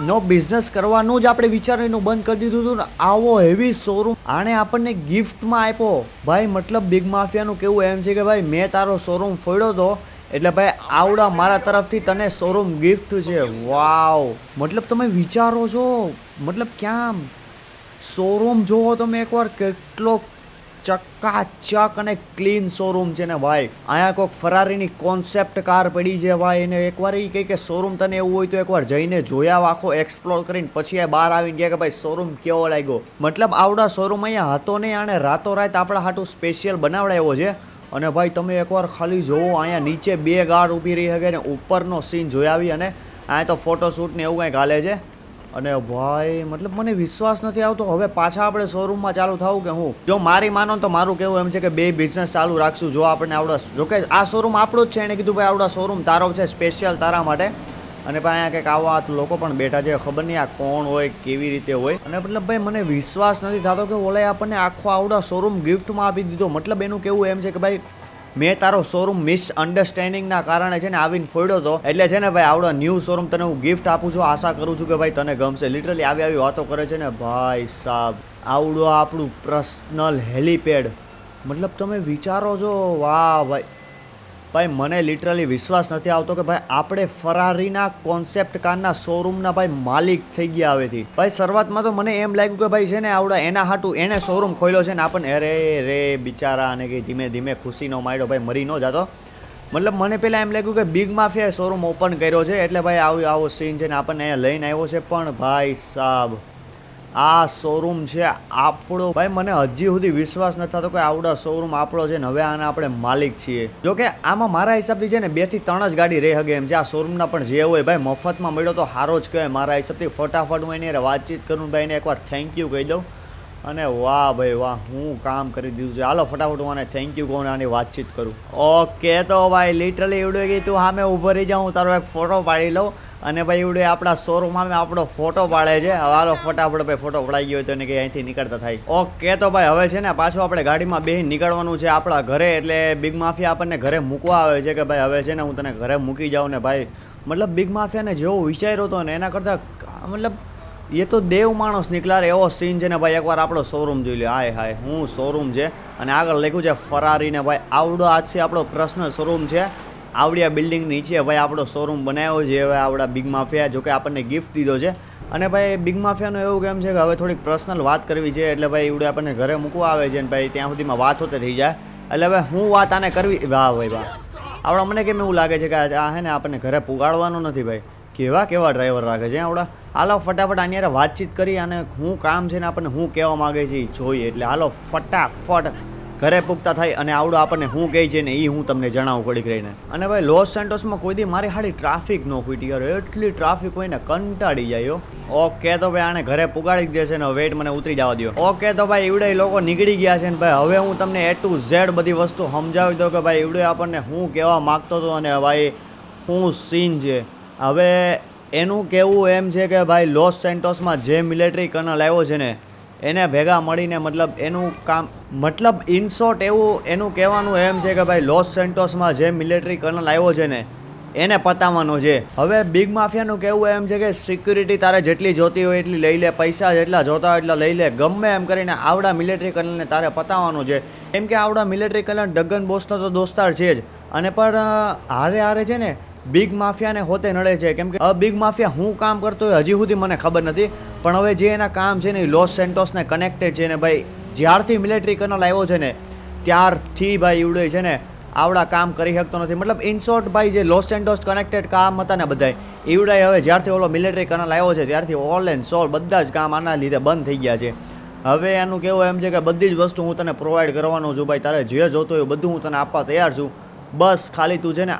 નો બિઝનેસ કરવાનું જ આપણે વિચારીને બંધ કરી દીધું હતું ને. આવો હેવી શોરૂમ આણે આપણને ગિફ્ટમાં આપ્યો ભાઈ. મતલબ બિગ માફિયાનું કેવું એમ છે કે ભાઈ મેં તારો શોરૂમ ફોડ્યો હતો એટલે ભાઈ આવડા મારા તરફથી તને શોરૂમ ગિફ્ટ છે. વાવ, મતલબ તમે વિચારો છો મતલબ ક્યાં શોરૂમ જોવો તમે એકવાર, કેટલો ચકાચક અને ક્લીન શોરૂમ છે ને ભાઈ. અહીંયા કોઈક ફરારીની કોન્સેપ્ટ કાર પડી છે ભાઈ. એને એકવાર એ કહે કે શોરૂમ તને એવું હોય તો એકવાર જઈને જોયા આખો એક્સપ્લોર કરીને પછી આ બહાર આવીને ગયા કે ભાઈ શોરૂમ કેવો લાગ્યો. મતલબ આવડા શોરૂમ અહીંયા હતો નહીં, આણે રાતોરાત આપણા હાટું સ્પેશિયલ બનાવડાવ્યો છે. અને ભાઈ તમે એકવાર ખાલી જોવો, અહીંયા નીચે 2 ગાર્ડ ઊભી રહી શકે ને ઉપરનો સીન જોઈ આવી. અને અહીંયા તો ફોટોશૂટ ને એવું કંઈક હાલે છે. અને ભાઈ મતલબ મને વિશ્વાસ નથી આવતો. હવે પાછા આપણે શોરૂમમાં ચાલુ થવું કે હું? જો મારી માનો તો મારું કેવું એમ છે કે 2 બિઝનેસ ચાલુ રાખશું. જો આપણને આવડા, જોકે આ શોરૂમ આપણું જ છે. એને કીધું ભાઈ આવડા શોરૂમ તારો છે, સ્પેશિયલ તારા માટે. અને ભાઈ અહીંયા કંઈક આવા લોકો પણ બેઠા છે. ખબર નહીં આ કોણ હોય, કેવી રીતે હોય. અને મતલબ ભાઈ મને વિશ્વાસ નથી થતો કે ઓલે આપણને આખો આવડા શોરૂમ ગિફ્ટમાં આપી દીધો. મતલબ એનું કેવું એમ છે કે ભાઈ મેં તારો શોરૂમ મિસઅન્ડરસ્ટેન્ડિંગના કારણે છે ને આવીને ફોડ્યો હતો, એટલે છે ને ભાઈ આવડો ન્યૂ શોરૂમ તને હું ગિફ્ટ આપું છું. આશા કરું છું કે ભાઈ તને ગમશે. લિટરલી આવી વાતો કરે છે ને ભાઈ સાહેબ. આવડો આપણું પર્સનલ હેલીપેડ. મતલબ તમે વિચારો છો. વાહ ભાઈ ભાઈ મને લિટરલી વિશ્વાસ નથી આવતો કે ભાઈ આપણે ફરારીના કોન્સેપ્ટ કારના શોરૂમના ભાઈ માલિક થઈ ગયા હવેથી. ભાઈ શરૂઆતમાં તો મને એમ લાગ્યું કે ભાઈ છે ને આવડા એના હાટું એને શોરૂમ ખોલ્યો છે ને આપણને અરે રે બિચારા અને કે ધીમે ધીમે ખુશીનો માયડો ભાઈ મરી ન જતો. મતલબ મને પહેલાં એમ લાગ્યું કે બિગ માફિયાએ શોરૂમ ઓપન કર્યો છે એટલે ભાઈ આવો સીન છે ને આપણને અહીંયા લઈને આવ્યો છે. પણ ભાઈ સાહેબ આ શોરૂમ છે આપણો. ભાઈ મને હજી સુધી વિશ્વાસ નથી થતો કે આવડા શોરૂમ આપણો છે ને હવે આને આપણે માલિક છીએ. જોકે આમાં મારા હિસાબથી છે ને 2 થી 3 જ ગાડી રહી શકે એમ છે. આ શોરૂમના પણ જે હોય ભાઈ મફતમાં મળ્યો તો સારો જ કહેવાય મારા હિસાબથી. ફટાફટ હું એની વાતચીત કરું ભાઈ, એને એકવાર થેન્ક યુ કહી દઉં. અને વાહ ભાઈ વાહ, હું કામ કરી દીધું છે. હાલો ફટાફટ હું આને થેન્ક યુ કહું, આની વાતચીત કરું. ઓકે તો ભાઈ લિટરલી એવડું કે તું સામે ઊભો રહી જાઉં, હું તારો એક ફોટો પાડી લઉં. અને ભાઈ એવડે આપણા શોરૂમમાં આપણો ફોટો પાડે છે. હવે હાલો ફટાફટ ભાઈ ફોટો પડાઈ ગયો હોય તો એને કંઈ અહીંથી નીકળતા થાય. ઓકે તો ભાઈ હવે છે ને પાછું આપણે ગાડીમાં બેસીને નીકળવાનું છે આપણા ઘરે. એટલે બિગ માફિયા આપણને ઘરે મૂકવા આવે છે કે ભાઈ હવે છે ને હું તને ઘરે મૂકી જાઉં ને ભાઈ. મતલબ બિગ માફિયાને જેવો વિચાર્યો હતો ને એના કરતાં મતલબ એ તો દેવ માણસ નીકળ્યા એવો સીન છે ને ભાઈ, એકવાર આપણો શોરૂમ જોઈ લે. હાય હાય હું શોરૂમ છે અને આગળ લખ્યું છે ફરારી ને ભાઈ આવડો આજથી આપણો પર્સનલ શોરૂમ છે. આવડિયા બિલ્ડિંગ નીચે ભાઈ આપણો શોરૂમ બનાવ્યો છે હવે આવડા બિગ માફિયા, જોકે આપણને ગિફ્ટ દીધો છે. અને ભાઈ બિગ માફિયાનું એવું કેમ છે કે હવે થોડીક પર્સનલ વાત કરવી છે, એટલે ભાઈ એવડે આપણને ઘરે મૂકવા આવે છે ને ભાઈ ત્યાં સુધીમાં વાત હોતે થઈ જાય. એટલે હવે હું વાત આને કરવી, વાહ ભાઈ વાહ. આવડા મને કેમ એવું લાગે છે કે આ હે ને આપણને ઘરે પુગાડવાનું નથી ભાઈ. કેવા કેવા ડ્રાઈવર રાખે છે આવડા. હાલો ફટાફટ આની યારે વાતચીત કરી અને શું કામ છે ને આપણને શું કહેવા માગે છે એ જોઈએ. એટલે હાલો ફટાફટ ઘરે પૂગતા થાય અને આવડો આપણને શું કહે છે ને એ હું તમને જણાવું ઘડીક રહીને. અને ભાઈ લોસ સેન્ટોસમાં કોઈ દી મારી હાડી ટ્રાફિક ન ખૂટી યાર, એટલી ટ્રાફિક હોય ને કંટાળી જાય. ઓકે તો ભાઈ આને ઘરે પુગાડી જ દેશે ને વેઇટ મને ઉતરી જવા દો. ઓકે તો ભાઈ એવડે લોકો નીકળી ગયા છે ને ભાઈ હવે હું તમને A to Z બધી વસ્તુ સમજાવી દઉં કે ભાઈ એવડે આપણને શું કહેવા માગતો હતો અને ભાઈ શું સીન છે. હવે એનું કહેવું એમ છે કે ભાઈ લોસ સેન્ટોસમાં જે મિલિટરી કર્નલ આવ્યો છે ને એને ભેગા મળીને મતલબ એનું કામ, મતલબ ઇન શોર્ટ એવું એનું કહેવાનું એમ છે કે ભાઈ લોસ સેન્ટોસમાં જે મિલિટરી કર્નલ આવ્યો છે ને એને પતાવવાનો છે. હવે બિગ માફિયાનું કહેવું એમ છે કે સિક્યુરિટી તારે જેટલી જોતી હોય એટલી લઈ લે, પૈસા જેટલા જોતા હોય એટલા લઈ લે, ગમે એમ કરીને આવડા મિલિટરી કર્નલને તારે પતાવવાનું છે. કેમ કે આવડા મિલિટરી કર્નલ ડગન બોસનો તો દોસ્તાર છે જ, અને પણ હારે હારે છે ને બિગ માફિયાને હોતે નડે છે. કેમ કે બિગ માફિયા શું કામ કરતો હોય હજી સુધી મને ખબર નથી, પણ હવે જે એના કામ છે ને એ લોસ સેન્ટોસને કનેક્ટેડ છે. ને ભાઈ જ્યારથી મિલિટરી કર્નલ આવ્યો છે ને ત્યારથી ભાઈ એવડે છે ને આવડા કામ કરી શકતો નથી. મતલબ ઇન શોર્ટ ભાઈ જે લોસ સેન્ટોસ કનેક્ટેડ કામ હતા ને બધા એવડાય હવે જ્યારથી ઓલો મિલિટરી કર્નલ આવ્યો છે ત્યારથી ઓલ એન્ડ સોલ બધા જ કામ આના લીધે બંધ થઈ ગયા છે. હવે એનું કહેવું એમ છે કે બધી જ વસ્તુ હું તને પ્રોવાઈડ કરવાનો છું ભાઈ, તારે જે જોતું હોય બધું હું તને આપવા તૈયાર છું, બસ ખાલી તું છે ને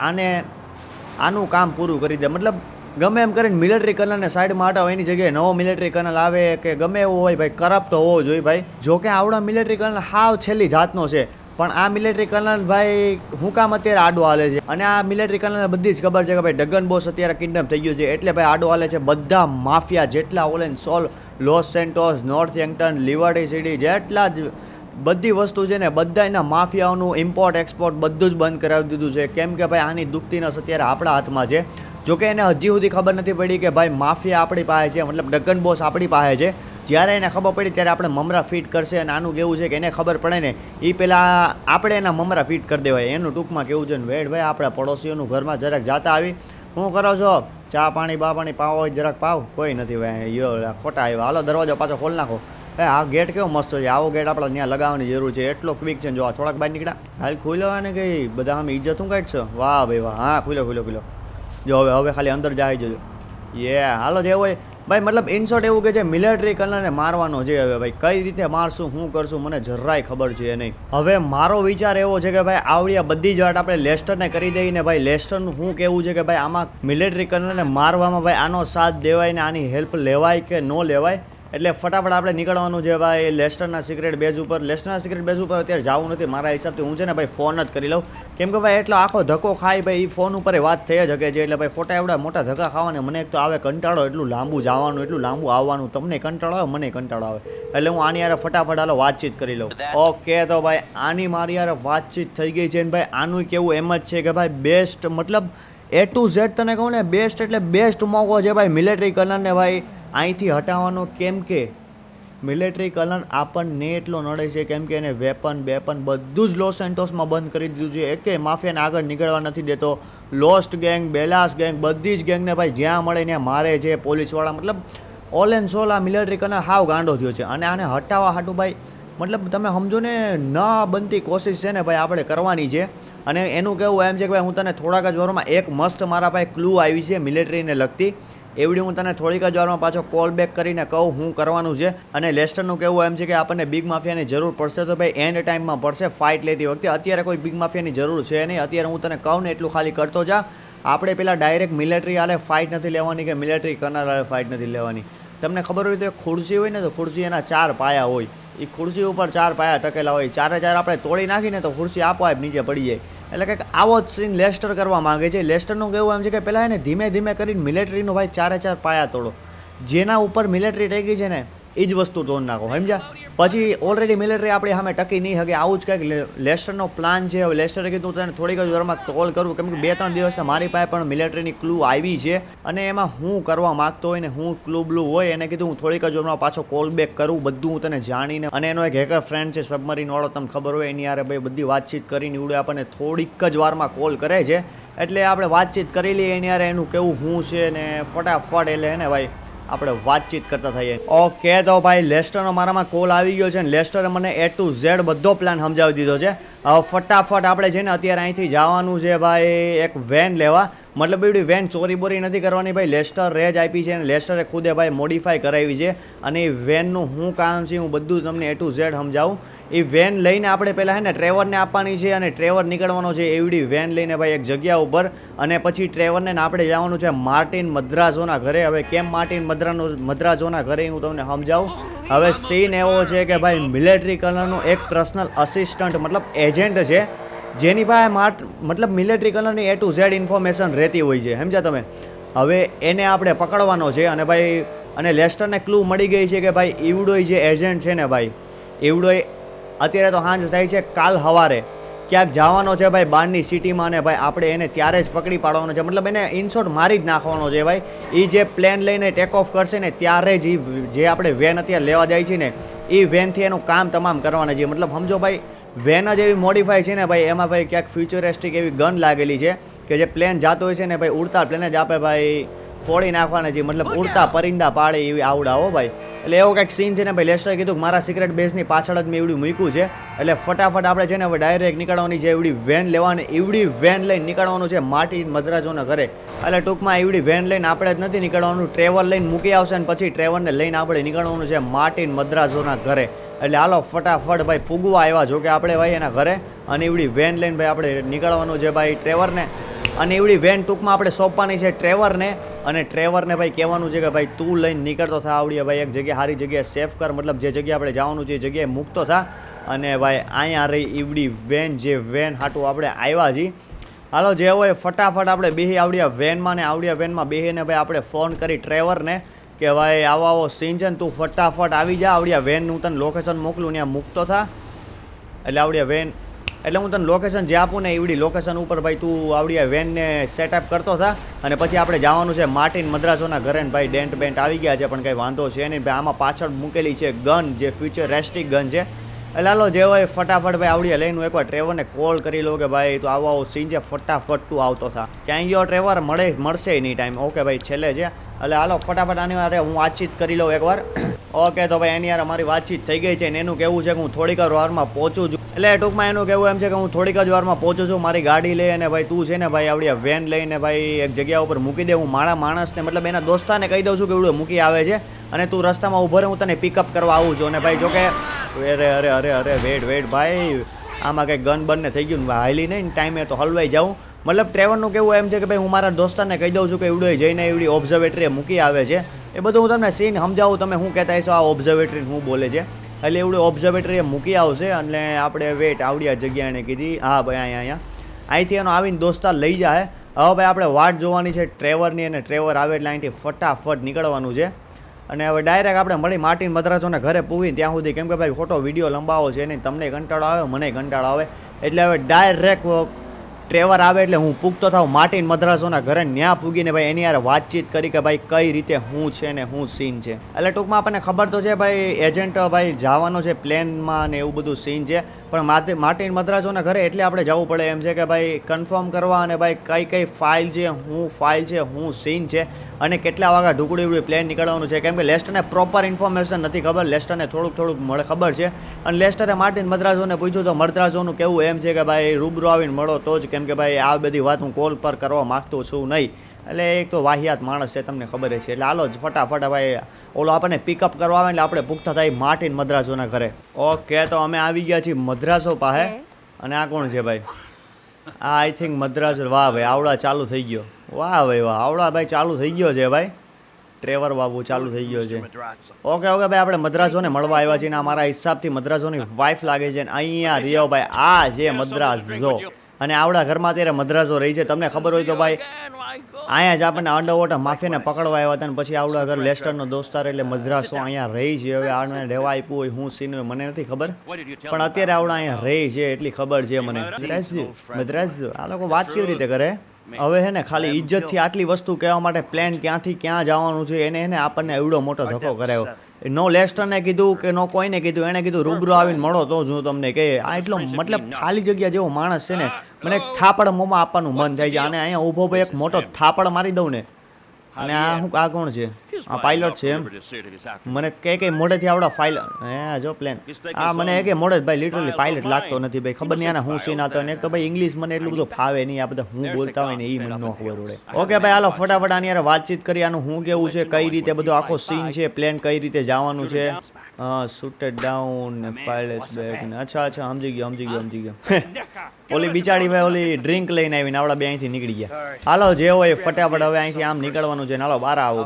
આનું કામ પૂરું કરી દે. મતલબ ગમે એમ કરીને મિલિટરી કર્નલને સાઈડમાં હટાવો, એની જગ્યાએ નવો મિલિટરી કર્નલ આવે કે ગમે એવું હોય ભાઈ, કરપ્ટ હોવો જોઈએ ભાઈ. જો કે આવડા મિલિટરી કર્નલ હાવ છેલ્લી જાતનો છે, પણ આ મિલિટરી કર્નલ ભાઈ હું કામ અત્યારે આડો હાલે છે. અને આ મિલિટરી કર્નલને બધી જ ખબર છે કે ભાઈ ડગન બોસ અત્યારે કિડનેપ થઈ ગયું છે, એટલે ભાઈ આડો હાલે છે. બધા માફિયા જેટલા ઓલ એન્ડ સોલ Los Santos, North Yankton, Liberty City જેટલા જ બધી વસ્તુ છે ને બધા એના માફિયાઓનું ઇમ્પોર્ટ એક્સપોર્ટ બધું જ બંધ કરાવી દીધું છે. કેમ કે ભાઈ આની દુખતી નસ અત્યારે આપણા હાથમાં છે. જોકે એને હજી સુધી ખબર નથી પડી કે ભાઈ માફિયા આપણી પાસે છે, મતલબ ડગન બોસ આપણી પાસે છે. જ્યારે એને ખબર પડી ત્યારે આપણે મમરા ફિટ કરશે, અને આનું કેવું છે કે એને ખબર પડે ને એ પહેલાં આપણે એના મમરા ફિટ કરી દેવાય, એનું ટૂંકમાં કેવું છે. ને વેડ ભાઈ આપણા પડોશીઓનું ઘરમાં જરાક જાતા આવી, શું કરો છો, ચા પાણી બા પાણી પાવ હોય જરાક પાવ, કોઈ નથી ભાઈ યો ખોટા આવ્યા, હાલો દરવાજો પાછો ખોલ નાખો. આ ગેટ કેવો મસ્ત છે, આવો ગેટ આપણે ત્યાં લગાવવાની જરૂર છે, એટલો ક્વિક છે. જો આ થોડાક બહાર નીકળ્યા, હાલ ખુલ્યો ને કઈ બધા આમ ઇજ્જત હું કાઢશો. વાહ ભાઈ વાહ, હા ખુલ્યો. જો હવે ખાલી અંદર જાય જજો. હાલો જે હોય ભાઈ, મતલબ ઇન શોર્ટ એવું કે છે મિલિટરી કર્નલને મારવાનો છે. હવે ભાઈ કઈ રીતે મારશું શું કરશું મને જરાય ખબર છે નહીં. હવે મારો વિચાર એવો છે કે ભાઈ આવડિયા બધી જ વાત આપણે લેસ્ટરને કરી દઈને ભાઈ લેસ્ટરનું શું કહેવું છે કે ભાઈ આમાં મિલિટરી કર્નલને મારવામાં ભાઈ આનો સાથ દેવાય ને આની હેલ્પ લેવાય કે ન લેવાય. એટલે ફટાફટ આપણે નીકળવાનું છે ભાઈ લેસ્ટરના સિક્રેટ બેઝ ઉપર. લેસ્ટરના સિક્રેટ બેઝ ઉપર અત્યારે જવું નથી મારા હિસાબથી, હું છે ને ભાઈ ફોન જ કરી લઉં. કેમ કે ભાઈ એટલો આખો ધક્કો ખાય ભાઈ એ ફોન ઉપર વાત થઈ જ શકે છે. એટલે ભાઈ ખોટા એવડા મોટા ધક્કા ખાવાને મને એક તો આવે કંટાળો, એટલું લાંબુ જવાનું એટલું લાંબુ આવવાનું, તમને કંટાળો આવે મને કંટાળો આવે. એટલે હું આની યારે ફટાફટ હાલો વાતચીત કરી લઉં. ઓકે તો ભાઈ આની મારી યારે વાતચીત થઈ ગઈ છે ને ભાઈ આનું કેવું એમ જ છે કે ભાઈ બેસ્ટ, મતલબ A to Z તને કહું ને બેસ્ટ એટલે બેસ્ટ મોકો છે ભાઈ મિલિટરી કર્નલને ભાઈ અહીંથી હટાવવાનો. કેમ કે મિલિટરી કર્નલ આપણને એટલો નડે છે કેમ કે એને વેપન બધું જ લોસ સેન્ટોસમાં બંધ કરી દીધું છે. એકેય માફિયાને આગળ નીકળવા નથી દેતો. લોસ્ટ ગેંગ, બેલાસ ગેંગ બધી જ ગેંગને ભાઈ જ્યાં મળે ત્યાં મારે છે પોલીસવાળા. મતલબ ઓલ એન્ડ સોલ આ મિલિટરી કર્નલ હાવ ગાંડો થયો છે. અને આને હટાવવા હાટું ભાઈ મતલબ તમે સમજો ને ન બનતી કોશિશ છે ને ભાઈ આપણે કરવાની છે. અને એનું કહેવું એમ છે કે ભાઈ હું તને થોડાક જ વારમાં એક મસ્ત મારા પાસે ક્લુ આવી છે મિલિટરીને લગતી, એવડી હું તને થોડીક જ વારમાં પાછો કોલ બેક કરીને કહું હું કરવાનું છે. અને લેસ્ટરનું કહેવું એમ છે કે આપણને બિગ માફિયાની જરૂર પડશે તો ભાઈ એન્ડ ટાઈમમાં પડશે ફાઇટ લેતી વખતે. અત્યારે કોઈ બિગ માફિયાની જરૂર છે નહીં. અત્યારે હું તને કહું ને એટલું ખાલી કરતો જા. આપણે પેલા ડાયરેક્ટ મિલિટરી હાલે ફાઇટ નથી લેવાની કે મિલિટરી કર્નલ હાલે ફાઇટ નથી લેવાની. તમને ખબર હોય તો ખુરશી હોય ને તો ખુરશી એના 4 પાયા હોય, એ ખુરશી ઉપર 4 પાયા ટકેલા હોય. 4 આપણે તોડી નાખીને તો ખુરશી આપોઆપ નીચે પડી જાય. એટલે કંઈક આવો જ સીન લેસ્ટર કરવા માંગે છે. લેસ્ટરનું કહેવું એમ છે કે પહેલાં એને ધીમે ધીમે કરીને મિલિટરીનું ભાઈ 4 પાયા તોડો. જેના ઉપર મિલિટરી ટેકી છે ને એ જ વસ્તુ તોડ નાખો, સમજ્યા? પછી ઓલરેડી મિલિટરી આપણી સામે ટકી નહીં શકે. આવું જ કંઈક લેસ્ટરનો પ્લાન છે. હવે લેસ્ટરે કીધું તને થોડીક જ વારમાં કોલ કરું, કેમ કે 2-3 દિવસથી મારી પાસે પણ મિલિટરીની ક્લુ આવી છે અને એમાં હું કરવા માગતો હોય ને હું ક્લુ બ્લુ હોય એને કીધું હું થોડીક જ વારમાં પાછો કોલ બેક કરું, બધું હું તને જાણીને. અને એનો એક હેકર ફ્રેન્ડ છે સબમરીન વાળો, તમને ખબર હોય, એની યારે ભાઈ બધી વાતચીત કરીને ઉડે આપણને થોડીક જ વારમાં કોલ કરે છે. એટલે આપણે વાતચીત કરી લઈએ એની યારે, એનું કેવું હું છે ને ફટાફટ એટલે હે ને ભાઈ આપણે વાતચીત કરતા થઈએ. ઓકે, તો ભાઈ લેસ્ટરનો મારામાં કોલ આવી ગયો છે અને લેસ્ટરે મને A to Z બધો પ્લાન સમજાવી દીધો છે. હવે ફટાફટ આપણે છે ને અત્યારે અહીંથી જવાનું છે ભાઈ એક વેન લેવા. મતલબ એવડી વેન ચોરી બોરી નથી કરવાની ભાઈ, લેસ્ટર રેજ આપી છે અને લેસ્ટરે ખુદે ભાઈ મોડિફાઈ કરાવી છે. અને એ વેનનું શું કામ છે હું બધું તમને A to Z સમજાવું. એ વેન લઈને આપણે પહેલાં છે ને ટ્રેવરને આપવાની છે અને ટ્રેવર નીકળવાનો છે એવડી વેન લઈને ભાઈ એક જગ્યા ઉપર. અને પછી ટ્રેવરને આપણે જવાનું છે માર્ટિન મદ્રાઝોના ઘરે. હવે કેમ માર્ટિન મદ્રાઝોના ઘરે હું તમને સમજાવું. હવે સીન એવો છે કે ભાઈ મિલિટરી કલરનું એક પર્સનલ અસિસ્ટન્ટ મતલબ એજન્ટ છે જેની પાસે મતલબ મિલિટરી કલરની A to Z ઇન્ફોર્મેશન રહેતી હોય છે, સમજ્યા તમે? હવે એને આપણે પકડવાનો છે અને ભાઈ અને લેસ્ટરને ક્લુ મળી ગઈ છે કે ભાઈ ઈવડોય જે એજન્ટ છે ને ભાઈ, ઈવડોય અત્યારે તો સાંજ થાય છે, કાલ સવારે ક્યાંક જવાનો છે ભાઈ બહારની સિટીમાં ને ભાઈ આપણે એને ત્યારે જ પકડી પાડવાનો છે. મતલબ એને ઇનશોર્ટ મારી જ નાખવાનો છે ભાઈ. એ જે પ્લેન લઈને ટેક ઓફ કરશે ને ત્યારે જ જે આપણે વેન અત્યારે લેવા જાય છે ને એ વેનથી એનું કામ તમામ કરવાના છે. મતલબ સમજો ભાઈ વેન જ એવી મોડિફાઈ છે ને ભાઈ, એમાં ભાઈ ક્યાંક ફ્યુચરિસ્ટિક એવી ગન લાગેલી છે કે જે પ્લેન જાતો હોય છે ને ભાઈ ઉડતા પ્લેન જ આપણે ભાઈ ફોડી નાખવાના છે. મતલબ ઉડતા પરિંદા પાડે એવી આવડાવો ભાઈ. એટલે એવો કંઈક સીન છે ને ભાઈ. લેસ્ટરે કીધું કે મારા સિક્રેટ બેઝની પાછળ જ મેં એવડું મૂક્યું છે. એટલે ફટાફટ આપણે છે ને હવે ડાયરેક્ટ નીકળવાની છે એવડી વેન લેવાની. એવડી વેન લઈને નીકળવાનું છે માર્ટિન મદ્રાઝોના ઘરે. એટલે ટૂંકમાં એવડી વેન લઈને આપણે જ નથી નીકળવાનું, ટ્રેવર લઈને મૂકી આવશે અને પછી ટ્રેવરને લઈને આપણે નીકળવાનું છે માર્ટિન મદ્રાઝોના ઘરે. એટલે હાલો ફટાફટ ભાઈ પૂગવા આવ્યા જો કે આપણે ભાઈ એના ઘરે. અને એવડી વેન લઈને ભાઈ આપણે નીકળવાનું છે ભાઈ ટ્રેવરને. અને એવડી વેન ટૂંકમાં આપણે સોંપવાની છે ટ્રેવરને. અને ટ્રેવરને ભાઈ કહેવાનું છે કે ભાઈ તું લઈને નીકળતો થા આવડીએ ભાઈ એક જગ્યાએ સારી જગ્યાએ સેફ કર, મતલબ જે જગ્યાએ આપણે જવાનું છે એ જગ્યાએ મૂકતો થા. અને ભાઈ અહીંયા રહી ઈવડી વેન, જે વેન હાટું આપણે આવ્યા છીએ. હાલો જે હોય ફટાફટ આપણે બેસી આવડ્યા વેનમાં ને આવડ્યા વેનમાં બેસીને ભાઈ આપણે ફોન કરી ટ્રેવરને કે ભાઈ આવો સીન છે ને તું ફટાફટ આવી જા આવડ્યા વેન, હું તને લોકેશન મોકલું ત્યાં મૂકતો થા. એટલે આવડ્યા વેન એટલે હું તને લોકેશન જે આપું ને એવડી લોકેશન ઉપર ભાઈ તું આવડી વેનને સેટઅપ કરતો થા. અને પછી આપણે જવાનું છે માર્ટિન મદ્રાઝોના ઘરે ને ભાઈ ડેન્ટ બેન્ટ આવી ગયા છે પણ કંઈ વાંધો છે નહીં ભાઈ. આમાં પાછળ મૂકેલી છે ગન જે ફ્યુચરિસ્ટિક ગન છે. એટલે હાલો જે હોય ફટાફટ ભાઈ આવડીએ લઈને એકવાર ટ્રેવરને કોલ કરી લો કે ભાઈ તું આવો સીન છે ફટાફટ તું આવતો થા. ક્યાંય ગયો ટ્રેવર મળશે નહીં ટાઈમ. ઓકે ભાઈ છેલ્લે છે. એટલે હાલો ફટાફટ આની વાર હું વાતચીત કરી લઉં એકવાર. ઓકે તો ભાઈ એની યાર અમારી વાતચીત થઈ ગઈ છે ને એનું કહેવું છે કે હું થોડીક જ વારમાં પહોંચું છું. એટલે ટૂંકમાં એનું કહેવું એમ છે કે હું થોડીક જ વારમાં પહોંચું છું, મારી ગાડી લઈ અને ભાઈ તું છે ને ભાઈ આવડી વેન લઈને ભાઈ એક જગ્યા ઉપર મૂકી દે. હું મારા માણસને મતલબ એના દોસ્તાને કહી દઉં છું કે એવડું મૂકી આવે છે અને તું રસ્તામાં ઊભો રહે, હું તને પિકઅપ કરવા આવું છું. અને ભાઈ જોકે અરે વેટ ભાઈ આમાં કંઈ ગન બનને થઈ ગયું હાલી નહીં ટાઈમે તો હલવાઈ જાઉં. મતલબ ટ્રેવરનું કેવું એમ છે કે ભાઈ હું મારા દોસ્તારને કહી દઉં છું કે એવડો જઈને એવડી ઓબ્ઝર્વેટરીએ મૂકી આવે છે. એ બધું હું તમને સીન સમજાવું, તમે શું કહેતા હશો આ ઓબ્ઝર્વેટરી શું બોલે છે. એટલે એવડું ઓબ્ઝર્વેટરીએ મૂકી આવશે અને આપણે વેટ આવડી આ જગ્યા એને કીધી. હા ભાઈ અહીંયા અહીંથી એનો આવીને દોસ્તાર લઈ જાય. હવે ભાઈ આપણે વાટ જોવાની છે ટ્રેવરની અને ટ્રેવર આવે એટલે અહીંથી ફટાફટ નીકળવાનું છે. અને હવે ડાયરેક્ટ આપણે મળી માર્ટિન મદ્રાઝોના ઘરે પૂવીને ત્યાં સુધી, કેમ કે ભાઈ ખોટો વિડીયો લંબાવો છે નહીં, તમને કંટાળો આવે મને કંટાળો આવે. એટલે હવે ડાયરેક્ટ ટ્રેવર આવે એટલે હું પૂગતો થાવ માર્ટિન મદ્રાઝોના ઘરે. ન્યા પૂગીને ભાઈ એની યાર વાતચીત કરી કે ભાઈ કઈ રીતે શું છે ને શું સીન છે. એટલે ટૂંકમાં આપણને ખબર તો છે ભાઈ એજન્ટ ભાઈ જવાનો છે પ્લેનમાં ને એવું બધું સીન છે. પણ માર્ટિન મદ્રાઝોના ઘરે એટલે આપણે જવું પડે એમ છે કે ભાઈ કન્ફર્મ કરવા અને ભાઈ કઈ ફાઇલ છે, શું સીન છે અને કેટલા વાગ્યા ઢુકડી પ્લેન નીકળવાનું છે. કેમ કે લેસ્ટરને પ્રોપર ઇન્ફોર્મેશન નથી ખબર, લેસ્ટરને થોડુંક મળે ખબર છે. અને લેસ્ટરે માર્ટિન મદ્રાઝોને પૂછ્યું તો મદ્રાઝોનું કેવું એમ છે કે ભાઈ રૂબરૂ આવીને મળો તો જ, કેમ કે ભાઈ આ બધી વાત હું કોલ પર કરવા માગતો છું નહીં. એટલે એક તો વાહિયાત માણસ છે તમને ખબર છે. એટલે હાલો જ ફટાફટ ભાઈ ઓલો આપણને પિકઅપ કરવા આવે એટલે આપણે પૂછતા થાય માર્ટિન મદ્રાઝોના ઘરે. ઓકે તો અમે આવી ગયા છીએ મદ્રાઝો પાસે. અને આ કોણ છે ભાઈ? આ આઈ થિંક મદ્રાઝો. વાહ ભાઈ આવડા ચાલુ થઈ ગયો. વાહ ભાઈ વાહ આવડા ભાઈ ચાલુ થઈ ગયો છે ભાઈ. ટ્રેવર બાબુ ચાલુ થઈ ગયો છે. ઓકે ભાઈ આપણે મદ્રાઝોને મળવા આવ્યા છીએ ને મારા હિસાબથી મદ્રાઝોની વાઇફ લાગે છે. અહીંયા રિયો ભાઈ આ છે મદ્રાઝો. અને આવડા ઘરમાં અત્યારે મદ્રાઝો રહી છે. તમને ખબર હોય તો ભાઈ અહીંયા જ આપણને અંડરવોટર માફિયાને પકડવા આવ્યા હતા ને પછી આવડા ઘર લેસ્ટરનો દોસ્તાર એટલે મદ્રાસો અહીંયા રહી છે. હવે આને રહેવા આપ્યું હોય શું સીન હોય મને નથી ખબર, પણ અત્યારે આવડા અહીંયા રહી છે એટલી ખબર છે મને. મદ્રાસ આ લોકો વાત કેવી રીતે કરે? હવે હે ને ખાલી ઇજ્જતથી આટલી વસ્તુ કહેવા માટે પ્લાન ક્યાંથી ક્યાં જવાનું છે એને આપણને એવડો મોટો ધક્કો કરાયો. નો લેસ્ટરને કીધું કે નો કોઈને કીધું, એને કીધું રૂબરૂ આવીને મળો તો જ હું તમને કહે. આ એટલો મતલબ ખાલી જગ્યા જેવો માણસ છે ને, મને એક થાપડ મોંમાં આપવાનું મન થાય છે. અને અહીંયા ઊભો એક મોટો થાપડ મારી દઉં ને. અને આ કોણ છે? આ પાયલોટ છે એમ? મને કે મોઢેથી આવડા ફાઇલ હે જો પ્લેન આ મને કે મોઢે ભાઈ લિટરલી પાયલટ લાગતો નથી ભાઈ. ખબર નહીં આના હું સીન આવતો ને. એક તો ભાઈ ઇંગ્લિશ મને એટલું બધું ફાવે નહીં, આ બધા હું બોલતા હોય ને એ મને ન ખબર પડે. ઓકે ભાઈ હાલો ફટાફટ આની યાર વાતચીત કરી. આનું શું કેવું છે, કઈ રીતે બધો આખો સીન છે, પ્લેન કઈ રીતે જવાનું છે. શૂટેડ ડાઉન ને પાયલટ્સ બેક ને અચ્છા સમજી ગયો. ઓલી બિચારી ભાઈ ઓલી ડ્રિંક લઈને આવીને આવડા બે અહીંથી નીકળી ગયા. હાલો જે હોય ફટાફટ હવે અહીંથી આમ નીકળવાનું છે. હાલો બહાર આવો.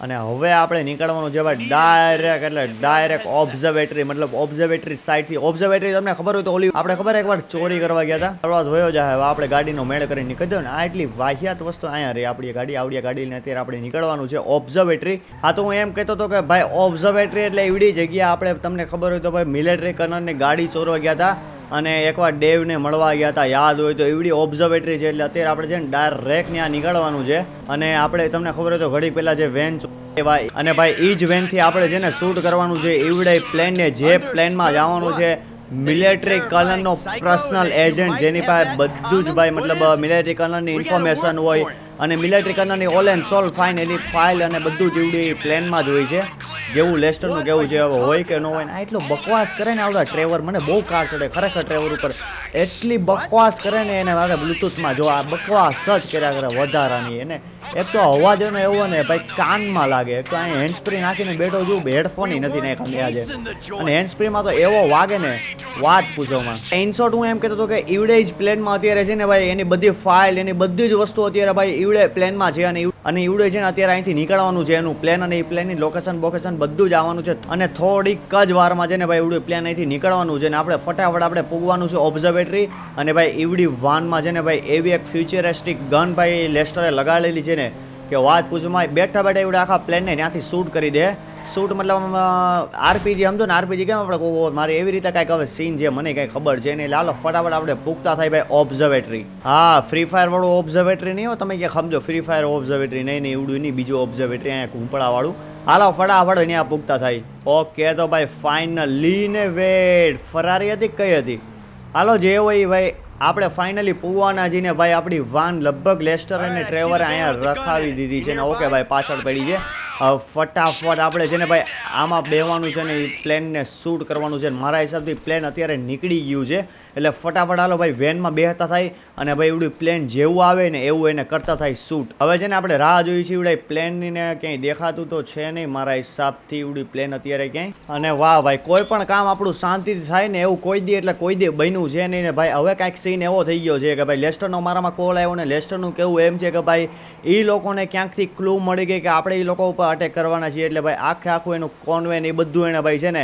અને હવે આપણે નીકળવાનું છે ભાઈ ડાયરેક્ટ ઓબ્ઝર્વેટરી, મતલબ ઓબ્ઝર્વેટરી સાઈડથી. ઓબ્ઝર્વેટરી તમને ખબર હોય તો ઓલી આપણે ખબર એકવાર ચોરી કરવા ગયા હતા, શરૂઆત વયો જાય. હવે આપણે ગાડીનો મેળ કરીને નીકળી દો ને. આ એટલી વાહિયાત વસ્તુ અહીંયા રહી આપણી ગાડી લઈને અત્યારે આપણે નીકળવાનું છે ઓબ્ઝર્વેટરી. હા તો હું એમ કહેતો હતો કે ભાઈ ઓબ્ઝર્વેટરી એટલે એવડી જગ્યા આપણે તમને ખબર હોય તો ભાઈ મિલિટરી કર્નલની ગાડી ચોરવા ગયા હતા અને એકવાર ડેવને મળવા ગયા હતા, યાદ હોય તો. એવડી ઓબ્ઝર્વેટરી છે એટલે અત્યારે આપણે છે ને ડાયરેક્ટ ત્યાં નીકળવાનું છે. અને આપણે તમને ખબર હોય તો ઘડી પહેલા જે વેન અને ભાઈ એ જ વેનથી આપણે છે ને શૂટ કરવાનું છે એવડે પ્લેનને. જે પ્લેનમાં જવાનું છે મિલિટરી કર્નલનો પર્સનલ એજન્ટ, જેની પાસે બધું જ ભાઈ મતલબ મિલિટરી કર્નલની ઇન્ફોર્મેશન હોય અને મિલિટરી કર્નલની ઓલ એન્ડ સોલ ફાઇન એની ફાઇલ અને બધું જ એવડી પ્લેનમાં જ હોય છે. જેવું લેસ્ટરનું કેવું છે હવે હોય કે ન હોય ને. આ એટલો બકવાસ કરે ને આવડા ટ્રેવર, મને બહુ કાર ચડે ખરેખર ટ્રેવર ઉપર. એટલી બકવાસ કરે ને એને મારે બ્લૂટૂથમાં જો આ બકવાસ જ કર્યા કરે વધારાની. એને એક તો અવાજ એનો એવો ને ભાઈ કાનમાં લાગે. એક તો અહીંયા હેન્ડસ્પ્રી નાખીને બેઠો છું, હેડફોન નથી નાખ્યા આજે. અને હેન્ડસ્પ્રીમાં તો એવો વાગે ને વાત પૂછોમાં. ઇન શોર્ટ હું એમ કહેતો હતો કે ઈવડે જ પ્લેનમાં અત્યારે છે ને ભાઈ એની બધી ફાઇલ એની બધી જ વસ્તુ અત્યારે ભાઈ ઈવડે પ્લેનમાં છે. અને ઈવડે છે ને અત્યારે અહીંથી નીકળવાનું છે એનું પ્લેન અને એ પ્લેનની લોકેશન બધું જ આવવાનું છે. અને થોડીક જ વારમાં છે ને ભાઈ ઈવડું પ્લેન અહીંથી નીકળવાનું છે. અને આપણે ફટાફટ આપણે પૂગવાનું છે ઓબ્ઝર્વેટરી. અને ભાઈ ઈવડી વાનમાં છે ને ભાઈ એવી એક ફ્યુચરિસ્ટિક ગન ભાઈ લેસ્ટરે લગાડેલી છે ને કે વાત પૂછમાં. બેઠા એવડે આખા પ્લેનને ત્યાંથી શૂટ કરી દે. શૂટ મતલબ આરપીજી સમજો ને, આરપીજી કેમ આપણે કહું મારે એવી રીતે કાંઈક હવે સીન છે મને કાંઈ ખબર છે નહીં. લાલો ફટાફટ આપણે પૂગતા થાય ભાઈ ઓબ્ઝર્વેટરી. હા ફ્રી ફાયર વાળું ઓબ્ઝર્વેટરી નહીં હો, તમે ક્યાં સમજો ફ્રી ફાયર ઓબ્ઝર્વેટરી નહીં એવું નહીં, બીજું ઓબ્ઝર્વેટરી અહીંયા કુંપળા વાળું. હાલો ફટાફટ ત્યાં પૂગતા થાય. ઓકે તો ભાઈ ફાઇનલી ને વેટ ફરારી હતી કઈ હતી. હાલો જે હોય ભાઈ આપણે ફાઇનલી પૂવાના જઈને ભાઈ આપણી વાન લગભગ લેસ્ટર અને ટ્રેવરે અહીંયા રખાવી દીધી છે ને. ઓકે ભાઈ પાછળ પડી છે. ફટાફટ આપણે છે ને ભાઈ આમાં બેવાનું છે ને એ પ્લેનને શૂટ કરવાનું છે. મારા હિસાબથી પ્લેન અત્યારે નીકળી ગયું છે એટલે ફટાફટ હાલો ભાઈ વેનમાં બેહતા થાય અને ભાઈ એવડું પ્લેન જેવું આવે ને એવું એને કરતા થાય શૂટ. હવે છે ને આપણે રાહ જોઈ છે એવડે પ્લેનની ને ક્યાંય દેખાતું તો છે નહીં મારા હિસાબથી એવડી પ્લેન અત્યારે ક્યાંય. અને વાહ ભાઈ કોઈ પણ કામ આપણું શાંતિથી થાય ને એવું કોઈ દી એટલે કોઈ દી બન્યું છે નહીં ને ભાઈ. હવે કાંઈક સીન એવો થઈ ગયો છે કે ભાઈ લેસ્ટરનો મારામાં કોલ આવ્યો ને લેસ્ટરનું કેવું એમ છે કે ભાઈ એ લોકોને ક્યાંકથી ક્લુ મળી ગઈ કે આપણે એ લોકો ઉપર અટેક કરવાના છીએ. એટલે ભાઈ આખું એનું કોન્વેન એ બધું એને ભાઈ છે ને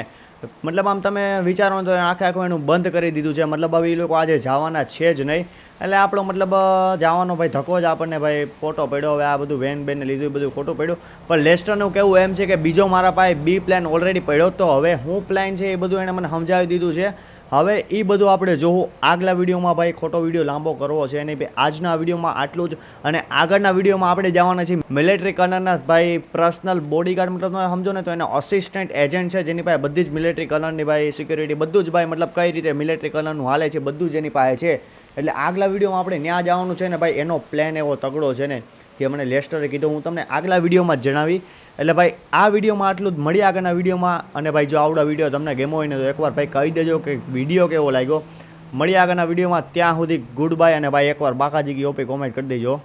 મતલબ આમ તમે વિચારો તો આખું એનું બંધ કરી દીધું છે. મતલબ હવે એ લોકો આજે જવાના છે જ નહીં. એટલે આપણો મતલબ જવાનો ભાઈ ધક્કો જ આપણને ભાઈ ફોટો પડ્યો. હવે આ બધું વેન બેનને લીધું બધું ખોટું પડ્યું. પણ લેસ્ટરનું કેવું એમ છે કે બીજો મારા પાસે બી પ્લાન ઓલરેડી પડ્યો. તો હવે હું પ્લાન છે એ બધું એને મને સમજાવી દીધું છે. હવે એ બધું આપણે જોવું આગલા વિડીયોમાં ભાઈ. ખોટો વિડીયો લાંબો કરવો છે નહીં ભાઈ. આજના વિડીયોમાં આટલું જ. અને આગળના વિડીયોમાં આપણે જવાના છીએ મિલિટરી કર્નલના ભાઈ પર્સનલ બોડીગાર્ડ, મતલબ તમે સમજો ને તો એને અસિસ્ટન્ટ એજન્ટ છે જેની પાસે બધી જ મિલિટરી કર્નલની ભાઈ સિક્યુરિટી બધું જ ભાઈ મતલબ કઈ રીતે મિલિટરી કર્નલનું હાલે છે બધું જ એની પાસે છે. એટલે આગલા વિડીયોમાં આપણે ત્યાં જવાનું છે ને ભાઈ. એનો પ્લાન એવો તગડો છે ને જે મને લેસ્ટરે કીધું હું તમને આગલા વિડીયોમાં જ જણાવી. એટલે ભાઈ આ વિડીયોમાં આટલું જ. મળી આગળના વિડીયોમાં. અને ભાઈ જો આવડા વિડીયો તમને ગેમો હોય ને તો એકવાર ભાઈ કહી દેજો કે વિડીયો કેવો લાગ્યો. મળી આગળના વિડીયોમાં. ત્યાં સુધી ગુડ બાય. અને ભાઈ એકવાર બાકાજી કી ઓપી કોમેન્ટ કરી દેજો.